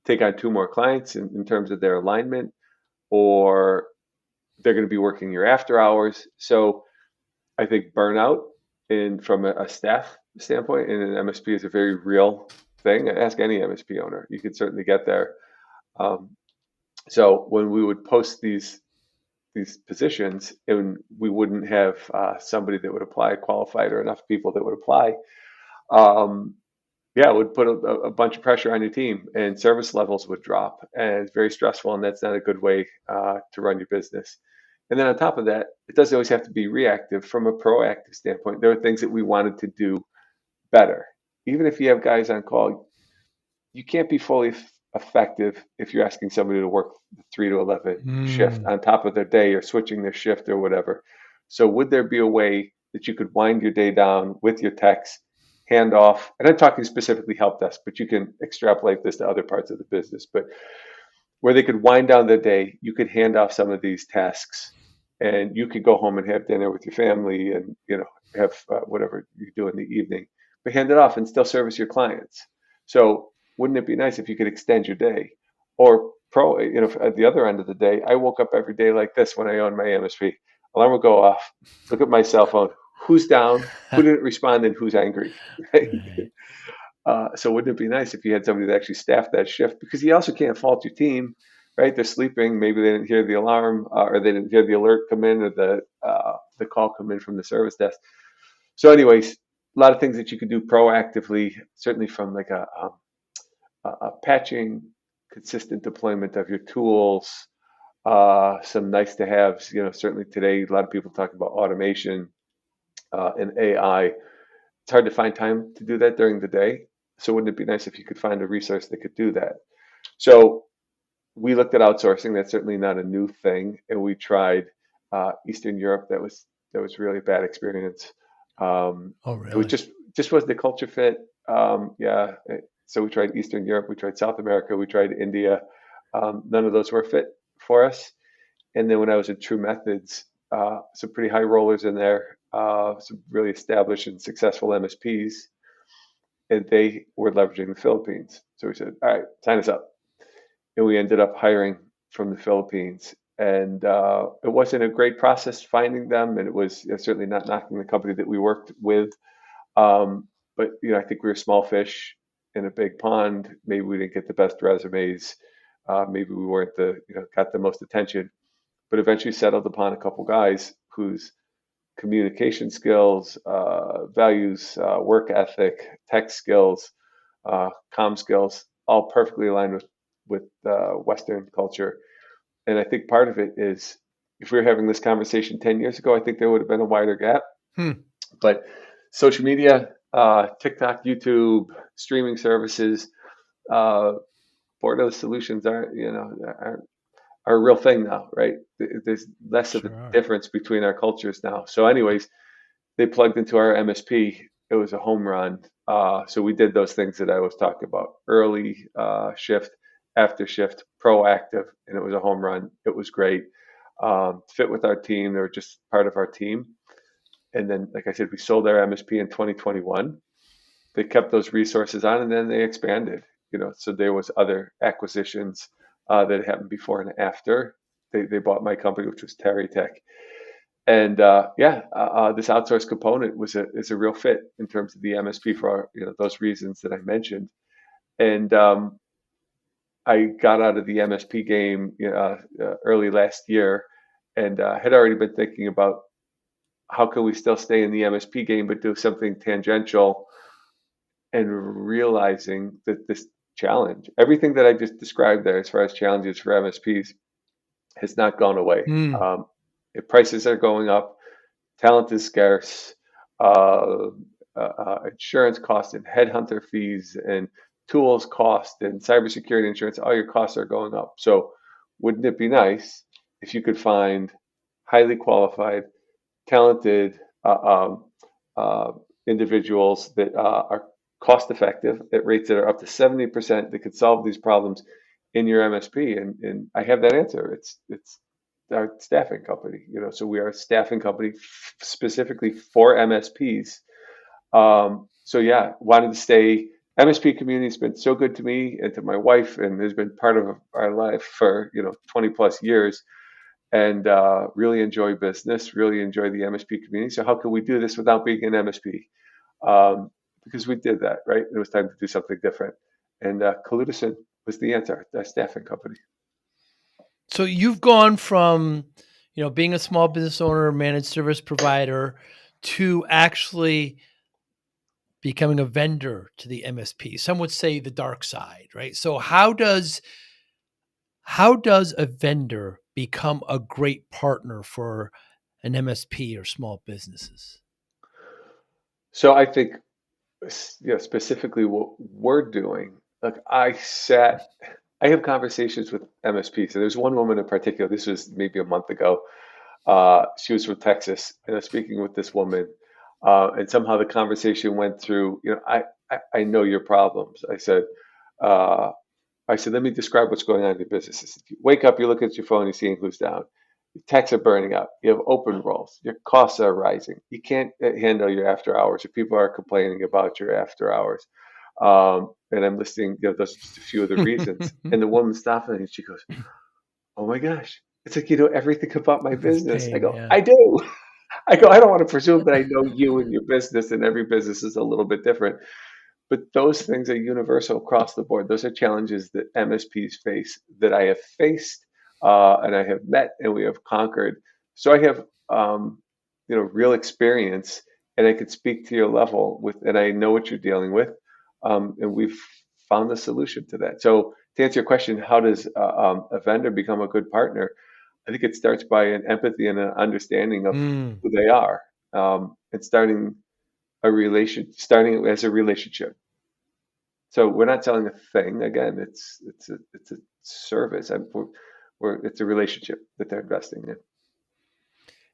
take on two more clients in terms of their alignment, or they're going to be working your after hours. So I think burnout from a staff standpoint in an MSP is a very real thing. Ask any MSP owner. You could certainly get there. Um, so when we would post these positions, and we wouldn't have somebody that would apply qualified, or enough people that would apply, um, yeah, it would put a bunch of pressure on your team, and service levels would drop, and it's very stressful, and that's not a good way to run your business. And then on top of that, it doesn't always have to be reactive. From a proactive standpoint, there are things that we wanted to do better. Even if you have guys on call, you can't be fully effective if you're asking somebody to work the 3 to 11 shift Mm. on top of their day, or switching their shift or whatever. So would there be a way that you could wind your day down with your techs, handoff, and I'm talking specifically help desk, but you can extrapolate this to other parts of the business, but where they could wind down their day, you could hand off some of these tasks and you could go home and have dinner with your family and, have whatever you do in the evening, but hand it off and still service your clients. So wouldn't it be nice if you could extend your day? Or at the other end of the day, I woke up every day like this when I owned my MSP. Alarm would go off, look at my cell phone, who's down, who didn't respond, and who's angry, right? Right. So wouldn't it be nice if you had somebody that actually staffed that shift? Because you also can't fault your team, right? They're sleeping. Maybe they didn't hear the alarm, or they didn't hear the alert come in, or the call come in from the service desk. So, anyways, a lot of things that you could do proactively, certainly from like a patching, consistent deployment of your tools. Some nice to haves. Certainly today, a lot of people talk about automation and AI. It's hard to find time to do that during the day. So wouldn't it be nice if you could find a resource that could do that? So we looked at outsourcing. That's certainly not a new thing, and we tried Eastern Europe. That was really a bad experience. Oh, It was really? just wasn't a culture fit. Yeah. So we tried Eastern Europe. We tried South America. We tried India. None of those were fit for us. And then when I was at True Methods, some pretty high rollers in there, some really established and successful MSPs, and they were leveraging the Philippines. So we said, all right, sign us up. And we ended up hiring from the Philippines. And it wasn't a great process finding them, and it was certainly not knocking the company that we worked with. But I think we were small fish in a big pond. Maybe we didn't get the best resumes. Maybe we weren't got the most attention. But eventually settled upon a couple guys whose communication skills, values, work ethic, tech skills, comm skills, all perfectly aligned with Western culture. And I think part of it is, if we were having this conversation 10 years ago, I think there would have been a wider gap. Hmm. But social media, TikTok, YouTube, streaming services, uh, borderless solutions are a real thing now, right? There's less of a Sure. difference between our cultures now. So, anyways, they plugged into our MSP. It was a home run. So we did those things that I was talking about: early shift, after shift, proactive, and it was a home run. It was great. Fit with our team. They were just part of our team. And then, like I said, we sold our MSP in 2021. They kept those resources on, and then they expanded. So there was other acquisitions that happened before and after. They bought my company, which was Terry Tech. And this outsource component is a real fit in terms of the MSP for those reasons that I mentioned. And I got out of the MSP game early last year, and had already been thinking about how can we still stay in the MSP game but do something tangential, and realizing that this challenge, everything that I just described there as far as challenges for MSPs, has not gone away. Hmm. If prices are going up, talent is scarce, uh, insurance costs and headhunter fees and tools cost and cybersecurity insurance, all your costs are going up. So wouldn't it be nice if you could find highly qualified, talented uh, individuals that are cost effective at rates that are up to 70% that could solve these problems in your MSP? And I have that answer. It's our staffing company. So we are a staffing company specifically for MSPs. So yeah, wanted to stay. MSP community has been so good to me and to my wife, and has been part of our life for 20 plus years, and really enjoy business, really enjoy the MSP community. So how can we do this without being an MSP? Um, because we did that, right? It was time to do something different, and Kalutasan was the answer. That staffing company. So you've gone from, being a small business owner, managed service provider, to actually becoming a vendor to the MSP. Some would say the dark side, right? So how does a vendor become a great partner for an MSP or small businesses? So I think, specifically what we're doing. Like I have conversations with MSPs. So there's one woman in particular. This was maybe a month ago. She was from Texas, and I was speaking with this woman. And somehow the conversation went through, I know your problems. Uh, I said, let me describe what's going on in your business. I said, you wake up, you look at your phone, you're seeing who's down. Your techs are burning out. You have open roles. Your costs are rising. You can't handle your after hours. Or people are complaining about your after hours. And I'm listing, those are just a few of the reasons. And the woman stopped me and she goes, "Oh my gosh, it's like you know everything about my It's business." I pain. go, Yeah. "I do." I go, "I don't want to presume that I know you and your business, and every business is a little bit different." But those things are universal across the board. Those are challenges that MSPs face that I have faced and I have met and we have conquered. So I have, real experience, and I could speak to your level with, and I know what you're dealing with, and we've found the solution to that. So to answer your question, how does a vendor become a good partner? I think it starts by an empathy and an understanding of Mm. who they are, and starting it as a relationship. So we're not selling a thing. Again, it's a service. It's a relationship that they're investing in.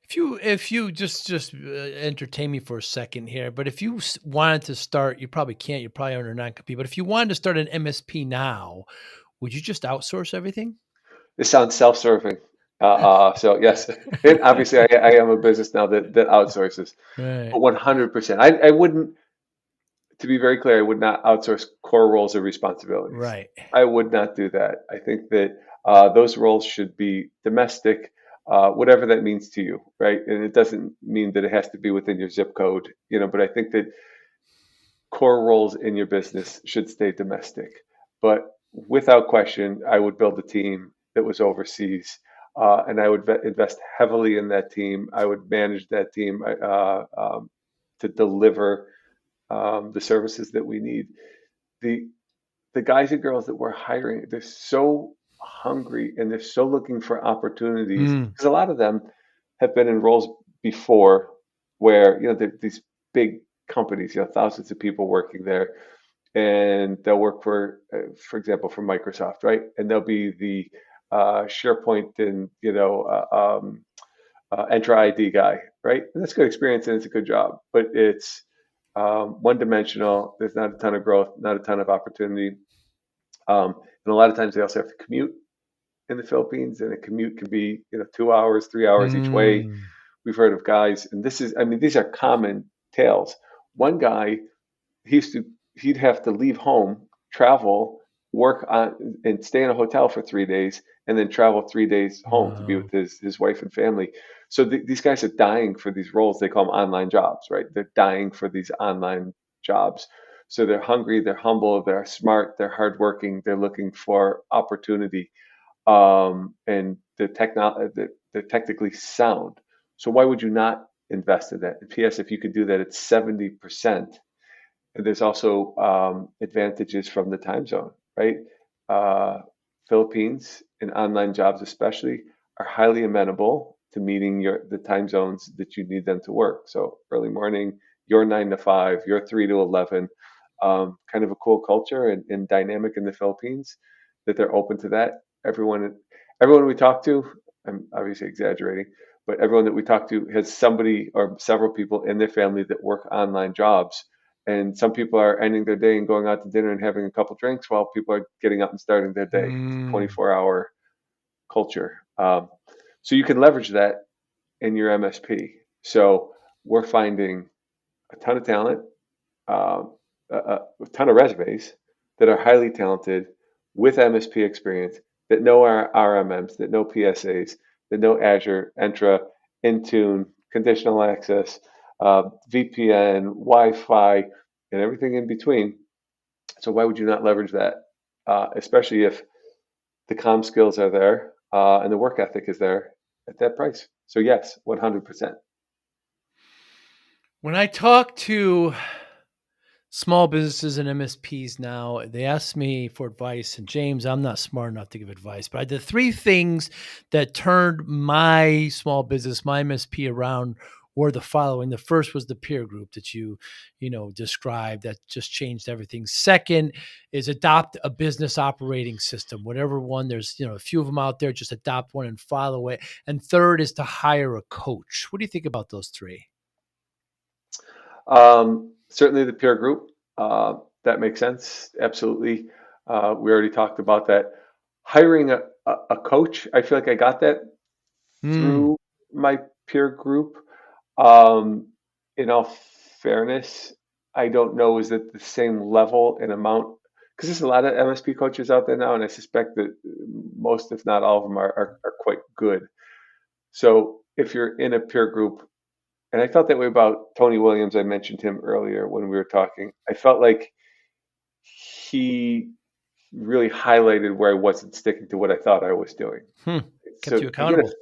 If you just entertain me for a second here, but if you wanted to start, you probably can't. You're probably under non-compete. But if you wanted to start an MSP now, would you just outsource everything? This sounds self-serving. So yes, and obviously I am a business now that outsources, Right. but 100%. I wouldn't, to be very clear, I would not outsource core roles or responsibilities. Right. I would not do that. I think that those roles should be domestic, whatever that means to you, right? And it doesn't mean that it has to be within your zip code, but I think that core roles in your business should stay domestic. But without question, I would build a team that was overseas, and I would invest heavily in that team. I would manage that team to deliver the services that we need. The the guys and girls that we're hiring, they're so hungry and they're so looking for opportunities Mm. because a lot of them have been in roles before where these big companies, thousands of people working there, and they'll work for example, for Microsoft, right? And they'll be the SharePoint and Enter ID guy, right? And that's good experience and it's a good job, but it's one dimensional. There's not a ton of growth, not a ton of opportunity. And a lot of times they also have to commute in the Philippines, and a commute can be 2 hours, 3 hours each way. Mm. We've heard of guys, and these are common tales. One guy, he used to he'd have to leave home, travel, work on, and stay in a hotel for 3 days, and then travel 3 days home to be Wow. with his wife and family. So these guys are dying for these roles. They call them online jobs, right? They're dying for these online jobs. So they're hungry, they're humble, they're smart, they're hardworking, they're looking for opportunity, and they're technically sound. So why would you not invest in that? And P.S. If you could do that at 70%, and there's also advantages from the time zone, right? Uh, Philippines and online jobs especially are highly amenable to meeting the time zones that you need them to work. So early morning, your 9 to 5, your 3 to 11. Kind of a cool culture and dynamic in the Philippines that they're open to that. Everyone we talk to, I'm obviously exaggerating, but everyone that we talk to has somebody or several people in their family that work online jobs, and some people are ending their day and going out to dinner and having a couple drinks while people are getting up and starting their day. It's a Mm. 24-hour culture. So you can leverage that in your MSP. So we're finding a ton of talent, a ton of resumes that are highly talented with MSP experience that know our RMMs, that know PSAs, that know Azure, Entra, Intune, conditional access, VPN, Wi-Fi, and everything in between. So why would you not leverage that? Especially if the comm skills are there and the work ethic is there at that price. So yes, 100%. When I talk to small businesses and MSPs now, they ask me for advice. And James, I'm not smart enough to give advice, but I did three things that turned my small business, my MSP around were the following. The first was the peer group that you described that just changed everything. Second is adopt a business operating system, whatever one there's, a few of them out there, just adopt one and follow it. And third is to hire a coach. What do you think about those three? Certainly the peer group, that makes sense. Absolutely. We already talked about that. Hiring a coach, I feel like I got that Hmm. through my peer group. Um, in all fairness, I don't know is it the same level and amount because there's a lot of MSP coaches out there now, and I suspect that most, if not all of them, are quite good. So if you're in a peer group, and I felt that way about Tony Williams, I mentioned him earlier when we were talking. I felt like he really highlighted where I wasn't sticking to what I thought I was doing. Hmm. Kept So you even if, accountable.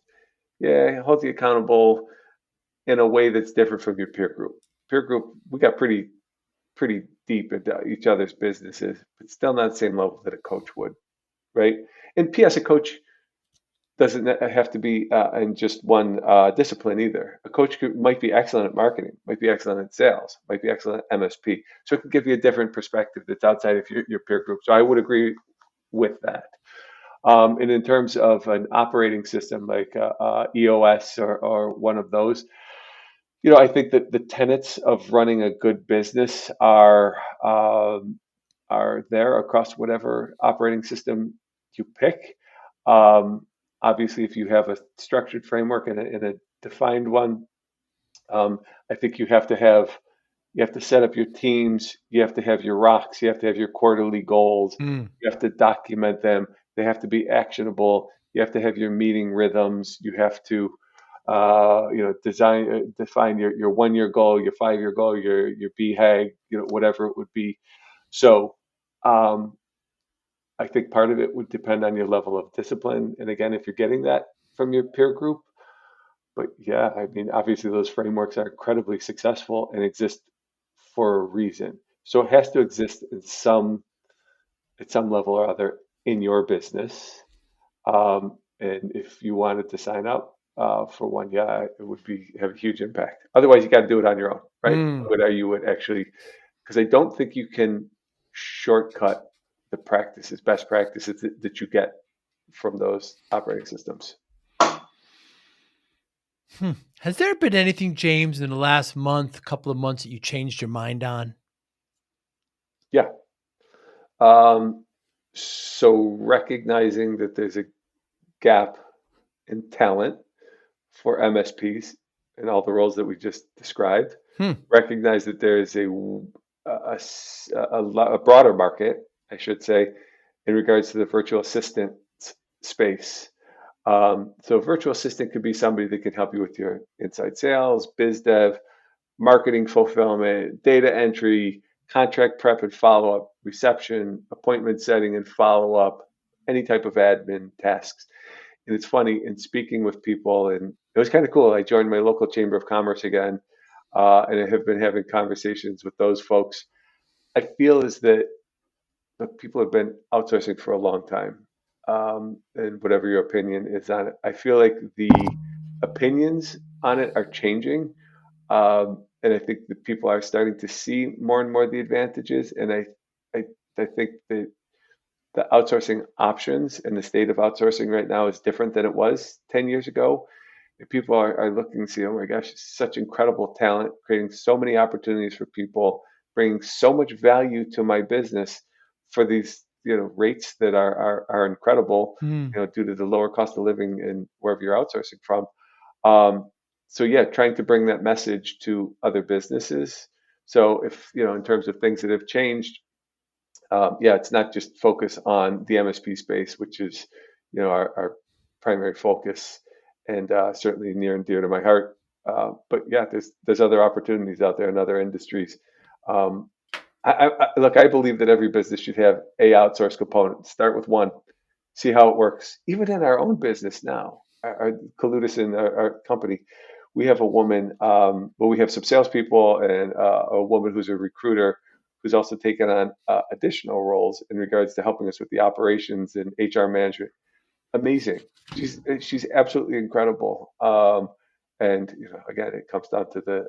yeah, hold you accountable in a way that's different from your peer group. Peer group, we got pretty deep into each other's businesses, but still not the same level that a coach would, right? And P.S. a coach doesn't have to be in just one discipline either. A coach might be excellent at marketing, might be excellent at sales, might be excellent at MSP. So it can give you a different perspective that's outside of your peer group. So I would agree with that. And in terms of an operating system like EOS or one of those, I think that the tenets of running a good business are there across whatever operating system you pick. Um, Obviously, if you have a structured framework and a defined one, um, I think you have to set up your teams, you have to have your rocks, you have to have your quarterly goals, Hmm. you have to document them, they have to be actionable, you have to have your meeting rhythms, you have to define your 1 year goal, your 5 year goal, your BHAG, whatever it would be. So um, I think part of it would depend on your level of discipline. And again, if you're getting that from your peer group, but yeah, I mean, obviously those frameworks are incredibly successful and exist for a reason. So it has to exist at some level or other in your business. And if you wanted to sign up for one, yeah, it would be have a huge impact. Otherwise, you got to do it on your own, right? Hmm. What are you would actually, because I don't think you can shortcut the practices, best practices that you get from those operating systems. Hmm. Has there been anything, James, in the last month, couple of months that you changed your mind on? Yeah. Um, so recognizing that there's a gap in talent for MSPs and all the roles that we just described, Hmm. recognize that there is a broader market, I should say, in regards to the virtual assistant space. So a virtual assistant could be somebody that can help you with your inside sales, biz dev, marketing fulfillment, data entry, contract prep and follow up, reception, appointment setting and follow up, any type of admin tasks. And it's funny in speaking with people, and it was kind of cool. I joined my local chamber of commerce again, and I have been having conversations with those folks. I feel is that people have been outsourcing for a long time, and whatever your opinion is on it, I feel like the opinions on it are changing, and I think that people are starting to see more and more the advantages. And I, I think that the outsourcing options and the state of outsourcing right now is different than it was 10 years ago. And people are looking to see, oh my gosh, such incredible talent, creating so many opportunities for people, bringing so much value to my business for these, rates that are incredible, Hmm. due to the lower cost of living and wherever you're outsourcing from. Um, so yeah, trying to bring that message to other businesses. So if, in terms of things that have changed, yeah, it's not just focus on the MSP space, which is, our primary focus, and certainly near and dear to my heart. But yeah, there's other opportunities out there in other industries. Um, Look, I believe that every business should have a outsource component. Start with one, see how it works. Even in our own business now, our Kalutasan, our company, we have a woman. Well, we have some salespeople and a woman who's a recruiter who's also taken on additional roles in regards to helping us with the operations and HR management. Amazing. She's absolutely incredible. And again, it comes down to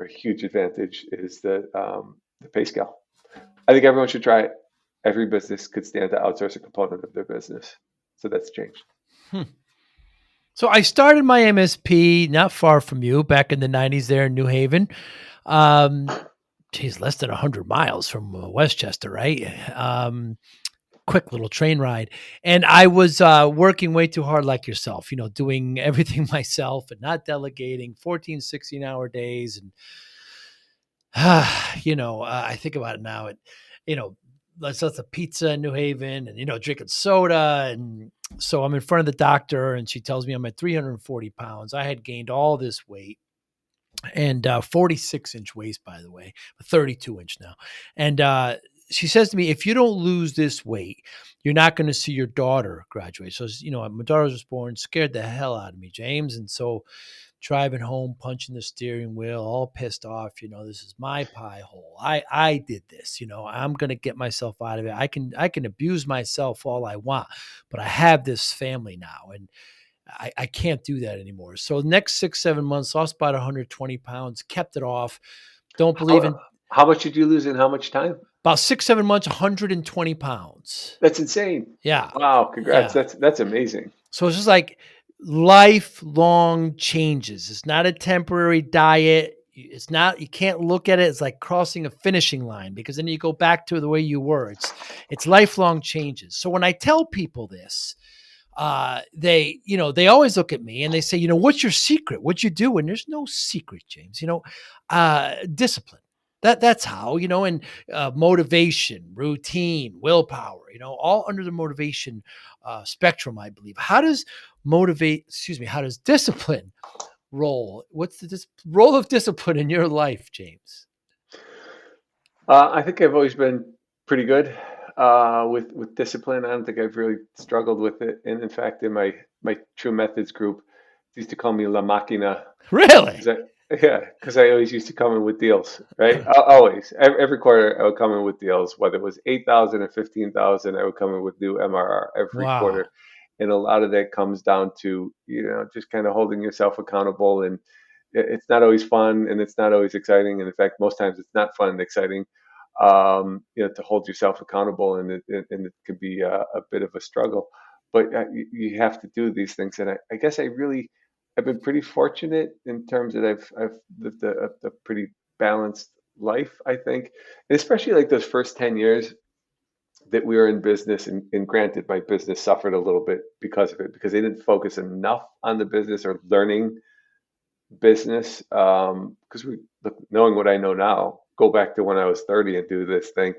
a huge advantage is the pay scale. I think everyone should try it. Every business could stand to outsource a component of their business. So that's changed. Hmm. So I started my MSP not far from you back in the 90s there in New Haven. Um, Geez, less than 100 miles from Westchester, right? Quick little train ride. And I was working way too hard like yourself, doing everything myself and not delegating 14, 16-hour days. And I think about it now. You know, let's a pizza in New Haven, and drinking soda, and so I'm in front of the doctor, and she tells me I'm at 340 pounds. I had gained all this weight, and 46-inch waist, by the way, 32-inch now, and she says to me, if you don't lose this weight, you're not going to see your daughter graduate. So my daughter was born, scared the hell out of me, James, and so driving home, punching the steering wheel, all pissed off. This is my pie hole. I did this. I'm gonna get myself out of it. I can abuse myself all I want, but I have this family now, and I can't do that anymore. So the next 6, 7 months, lost about 120 pounds, kept it off. Don't believe in How much did you lose in how much time? about 6, 7 months, 120 pounds. That's insane. Yeah, Wow, congrats. yeah. That's amazing. So it's just like lifelong changes. It's not a temporary diet. It's not, you can't look at it as like crossing a finishing line, because then you go back to the way you were. It's lifelong changes. So when I tell people this, they always look at me and they say, what's your secret? What'd you do? And there's no secret, James. Discipline. That's how, and motivation, routine, willpower, all under the motivation spectrum, I believe. How does discipline roll? What's the role of discipline in your life, James? I think I've always been pretty good with discipline. I don't think I've really struggled with it. And in fact, in my True Methods group, they used to call me La Machina. Really? 'Cause because I always used to come in with deals, right? Always, every quarter I would come in with deals, whether it was 8,000 or 15,000, I would come in with new MRR every Wow. quarter, and a lot of that comes down to just kind of holding yourself accountable, and it's not always fun, and it's not always exciting, and in fact, most times it's not fun and exciting, to hold yourself accountable, and it can be a bit of a struggle, but you have to do these things, and I guess I've been pretty fortunate in terms that I've lived a pretty balanced life, I think, and especially like those first 10 years that we were in business, and granted, my business suffered a little bit because of it, because they didn't focus enough on the business or learning business. Because knowing what I know now, go back to when I was 30 and do this thing.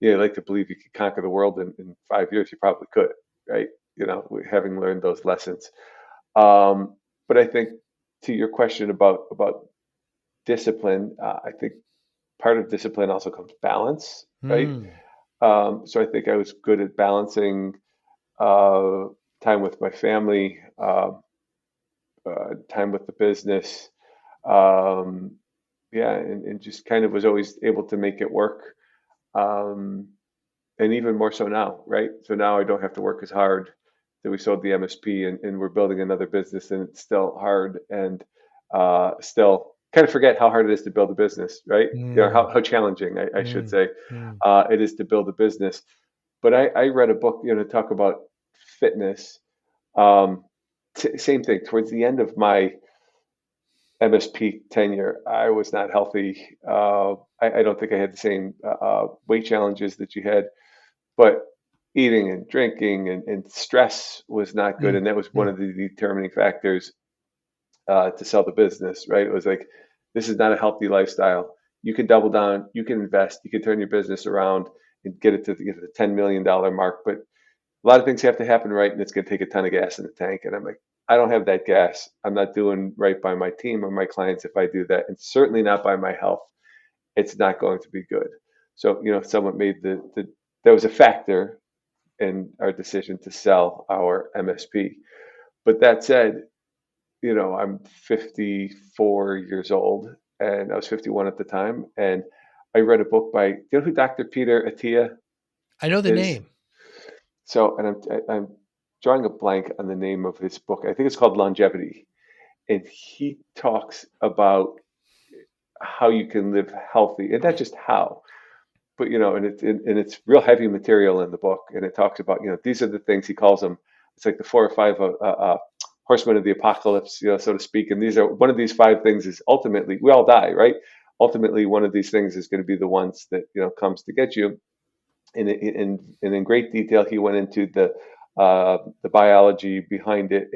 Yeah, I like to believe you could conquer the world in 5 years. You probably could, right? Having learned those lessons. Um, but I think, to your question about discipline, I think part of discipline also comes balance, right? Hmm. So I think I was good at balancing uh, time with my family, time with the business, um, yeah, and just kind of was always able to make it work. Um, and even more so now, right? So now I don't have to work as hard. That we sold the MSP, and we're building another business, and it's still hard, and still kind of forget how hard it is to build a business, right? Hmm. How challenging, I should Hmm. say, Hmm. it is to build a business. But I read a book, talk about fitness. Um, Same thing. Towards the end of my MSP tenure, I was not healthy. I don't think I had the same weight challenges that you had, but eating and drinking and stress was not good. Hmm. And that was one Hmm. of the determining factors to sell the business, right? It was like, this is not a healthy lifestyle. You can double down, you can invest, you can turn your business around and get it to the $10 million mark. But a lot of things have to happen right, and it's going to take a ton of gas in the tank. And I'm like, I don't have that gas. I'm not doing right by my team or my clients if I do that, and certainly not by my health. It's not going to be good. So, someone made there was a factor in our decision to sell our MSP. But that said, I'm 54 years old, and I was 51 at the time. And I read a book by, you know who Dr. Peter Attia I know the is? name. So, and I'm drawing a blank on the name of his book. I think it's called Longevity. And he talks about how you can live healthy, and not just how, but and it's real heavy material in the book, and it talks about these are the things he calls them. It's like the four or five horsemen of the apocalypse, so to speak. And these are one of these five things is ultimately we all die, right? Ultimately, one of these things is going to be the ones that comes to get you. And in great detail, he went into the biology behind it,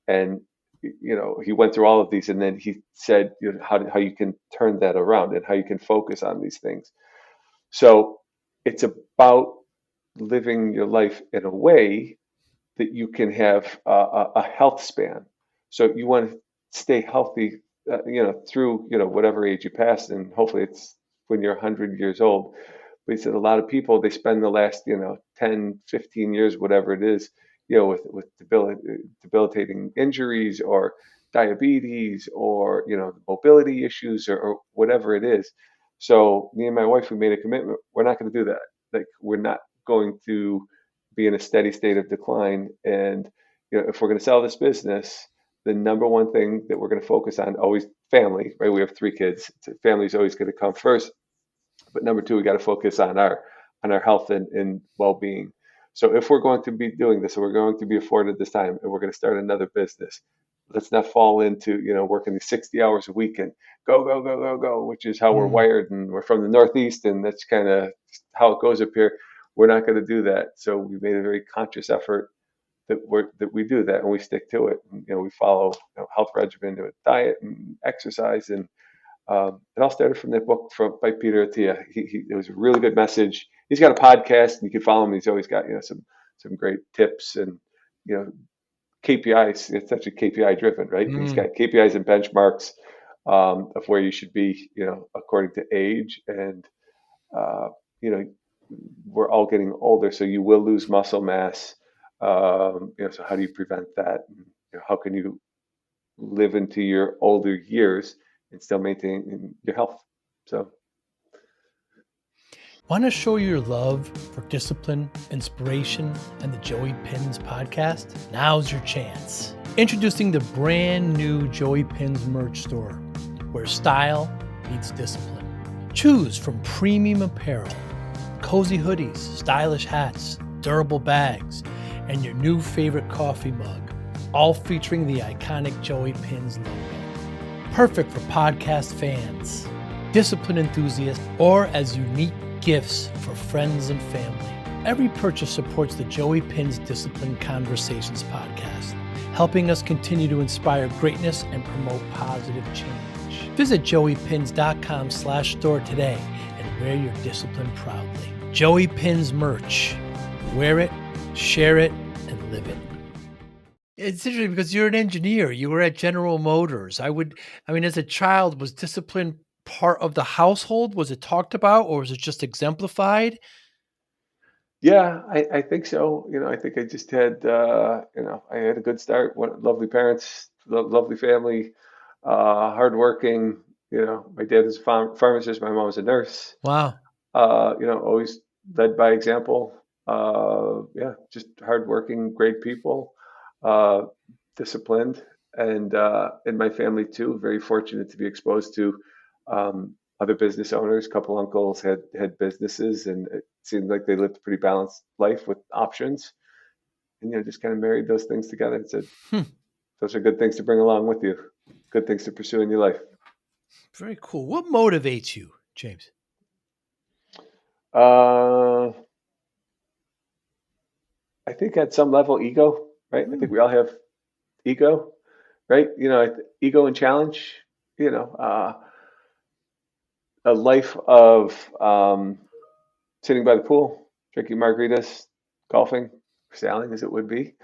and he went through all of these, and then he said how you can turn that around and how you can focus on these things. So it's about living your life in a way that you can have a health span. So you want to stay healthy, through whatever age you pass, and hopefully it's when you're 100 years old. But he said a lot of people they spend the last 10, 15 years, whatever it is, with debilitating injuries or diabetes or mobility issues or whatever it is. So me and my wife, we made a commitment. We're not going to do that. Like we're not going to be in a steady state of decline. And if we're going to sell this business, the number one thing that we're going to focus on always family, right? We have 3 kids. Family is always going to come first. But number two, we got to focus on our health and well-being. So if we're going to be doing this, and we're going to be afforded this time, and we're going to start another business, let's not fall into working these 60 hours a week and go go go go go, which is how we're Mm. wired, and we're from the Northeast, and that's kind of how it goes up here. We're not going to do that. So we made a very conscious effort that we do that and we stick to it. And, we follow health regimen, diet and exercise, and it all started from that book by Peter Attia. It was a really good message. He's got a podcast, and you can follow him. He's always got some great tips and you know KPIs. It's actually KPI driven, right? He's Mm. got KPIs and benchmarks of where you should be, according to age, and uh, you know we're all getting older, so you will lose muscle mass. So how do you prevent that? And, how can you live into your older years and still maintain your health? So, Want to show your love for discipline, inspiration, and the Joey Pinz podcast? Now's your chance. Introducing the brand new Joey Pinz merch store, where style meets discipline. Choose from premium apparel, cozy hoodies, stylish hats, durable bags, and your new favorite coffee mug, all featuring the iconic Joey Pinz logo. Perfect for podcast fans, discipline enthusiasts, or as unique gifts for friends and family. Every purchase supports the Joey Pinz Discipline Conversations podcast, helping us continue to inspire greatness and promote positive change. Visit joeypins.com/store today and wear your discipline proudly. Joey Pinz merch. Wear it, share it, and live it. It's interesting because you're an engineer. You were at General Motors. As a child, was discipline part of the household? Was it talked about or was it just exemplified? yeah, I think so. I think I just had, I had a good start. Lovely parents, lovely family, hardworking. My dad is a pharmacist. My mom was a nurse. Wow. Always led by example. Yeah, just hardworking, great people, uh, disciplined, and my family too. Very fortunate to be exposed to other business owners. A couple uncles had businesses, and it seemed like they lived a pretty balanced life with options. And just kind of married those things together and said, Hmm. those are good things to bring along with you. Good things to pursue in your life. Very cool. What motivates you, James? Uh, I think at some level, ego, right? I think we all have ego, right? Ego and challenge, you know, uh, a life of sitting by the pool, drinking margaritas, golfing, sailing as it would be,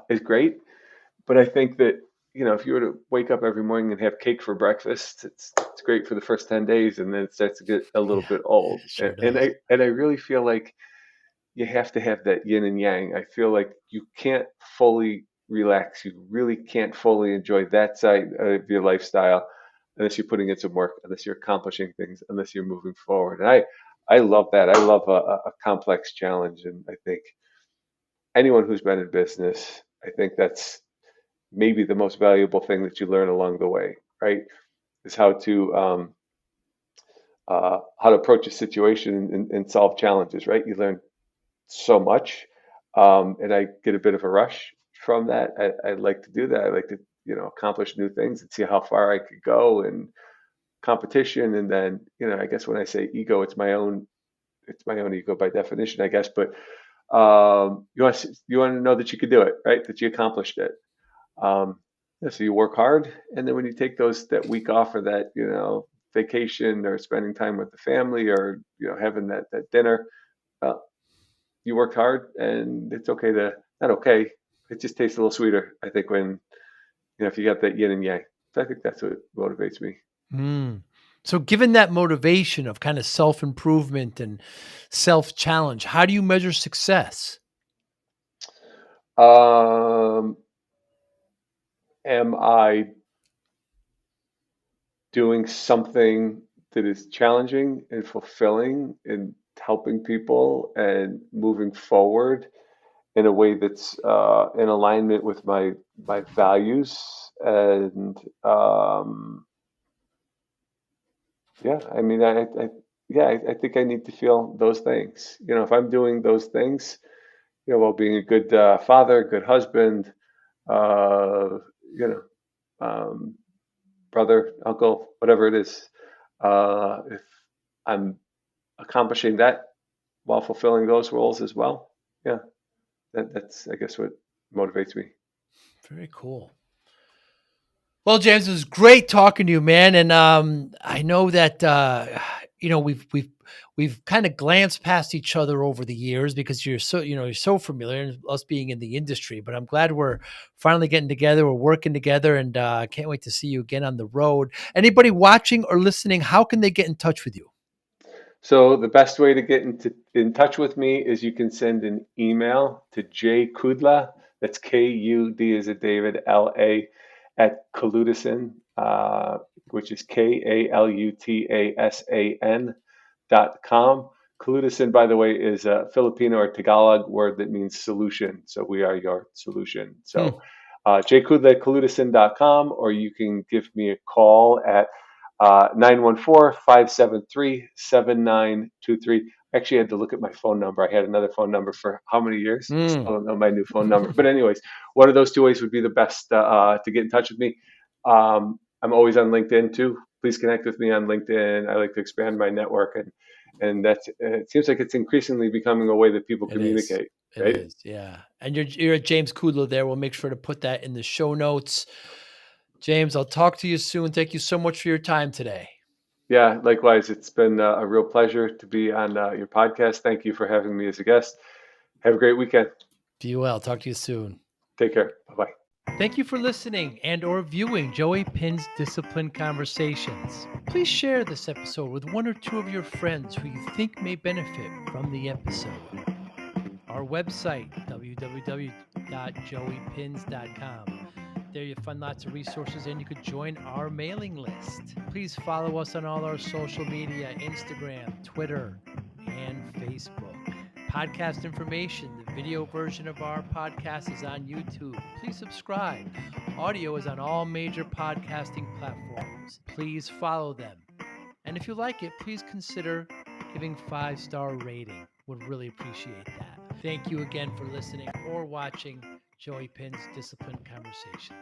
is great. But I think that, if you were to wake up every morning and have cake for breakfast, it's great for the first 10 days, and then it starts to get a little Yeah, bit old. it sure And does. I really feel like you have to have that yin and yang. I feel like you can't fully relax. You really can't fully enjoy that side of your lifestyle unless you're putting in some work, unless you're accomplishing things, unless you're moving forward. And I love that. I love a complex challenge. And I think anyone who's been in business, I think that's maybe the most valuable thing that you learn along the way, right? Is how to approach a situation and solve challenges, right? You learn so much. And I get a bit of a rush from that. I like to do that. I like to, accomplish new things and see how far I could go and competition. And then, I guess when I say ego, it's my own ego by definition, I guess. But you want to know that you could do it, right? That you accomplished it. Yeah, so you work hard, and then when you take that week off or that vacation or spending time with the family or having that dinner, well, you worked hard, and it's okay to not okay. It just tastes a little sweeter, I think, when if you got that yin and yang. So I think that's what motivates me. Mm. So, given that motivation of kind of self improvement and self challenge, how do you measure success? Um, am I doing something that is challenging and fulfilling and helping people and moving forward in a way that's in alignment with my values and yeah, I mean, yeah, I think I need to feel those things. If I'm doing those things, while being a good father, good husband, uh, you know, um, brother, uncle, whatever it is, if I'm accomplishing that while fulfilling those roles as well, yeah, that's I guess what motivates me. Very cool. Well, James, it was great talking to you, man. And I know that we've kind of glanced past each other over the years because you're so familiar, and us being in the industry. But I'm glad we're finally getting together. We're working together, and I can't wait to see you again on the road. Anybody watching or listening, how can they get in touch with you? So the best way to get in touch with me is you can send an email to Kudla. That's Kud as a David LA at Kalutasan, which is KALUTASAN.com. Kalutasan, by the way, is a Filipino or Tagalog word that means solution. So we are your solution. Hmm. So Kudla at Kalutasan.com, or you can give me a call at 914-573-7923. Actually, I had to look at my phone number. I had another phone number for how many years? I Mm. still don't know my new phone number. But anyways, one of those two ways would be the best to get in touch with me. I'm always on LinkedIn too. Please connect with me on LinkedIn. I like to expand my network, and it seems like it's increasingly becoming a way that people It is. communicate, It right? is. Yeah. And you're at James Kudla there. We'll make sure to put that in the show notes. James, I'll talk to you soon. Thank you so much for your time today. Yeah, likewise. It's been a real pleasure to be on your podcast. Thank you for having me as a guest. Have a great weekend. Be well. Talk to you soon. Take care. Bye bye. Thank you for listening and or viewing Joey Pinz Discipline Conversations. Please share this episode with one or two of your friends who you think may benefit from the episode. Our website, www.joeypins.com. There you'll find lots of resources and you could join our mailing list. Please follow us on all our social media, Instagram, Twitter, and Facebook. Podcast information, the video version of our podcast is on YouTube. Please subscribe. Audio is on all major podcasting platforms. Please follow them. And if you like it, please consider giving 5-star rating. Would really appreciate that. Thank you again for listening or watching Joey Pin's Discipline Conversations.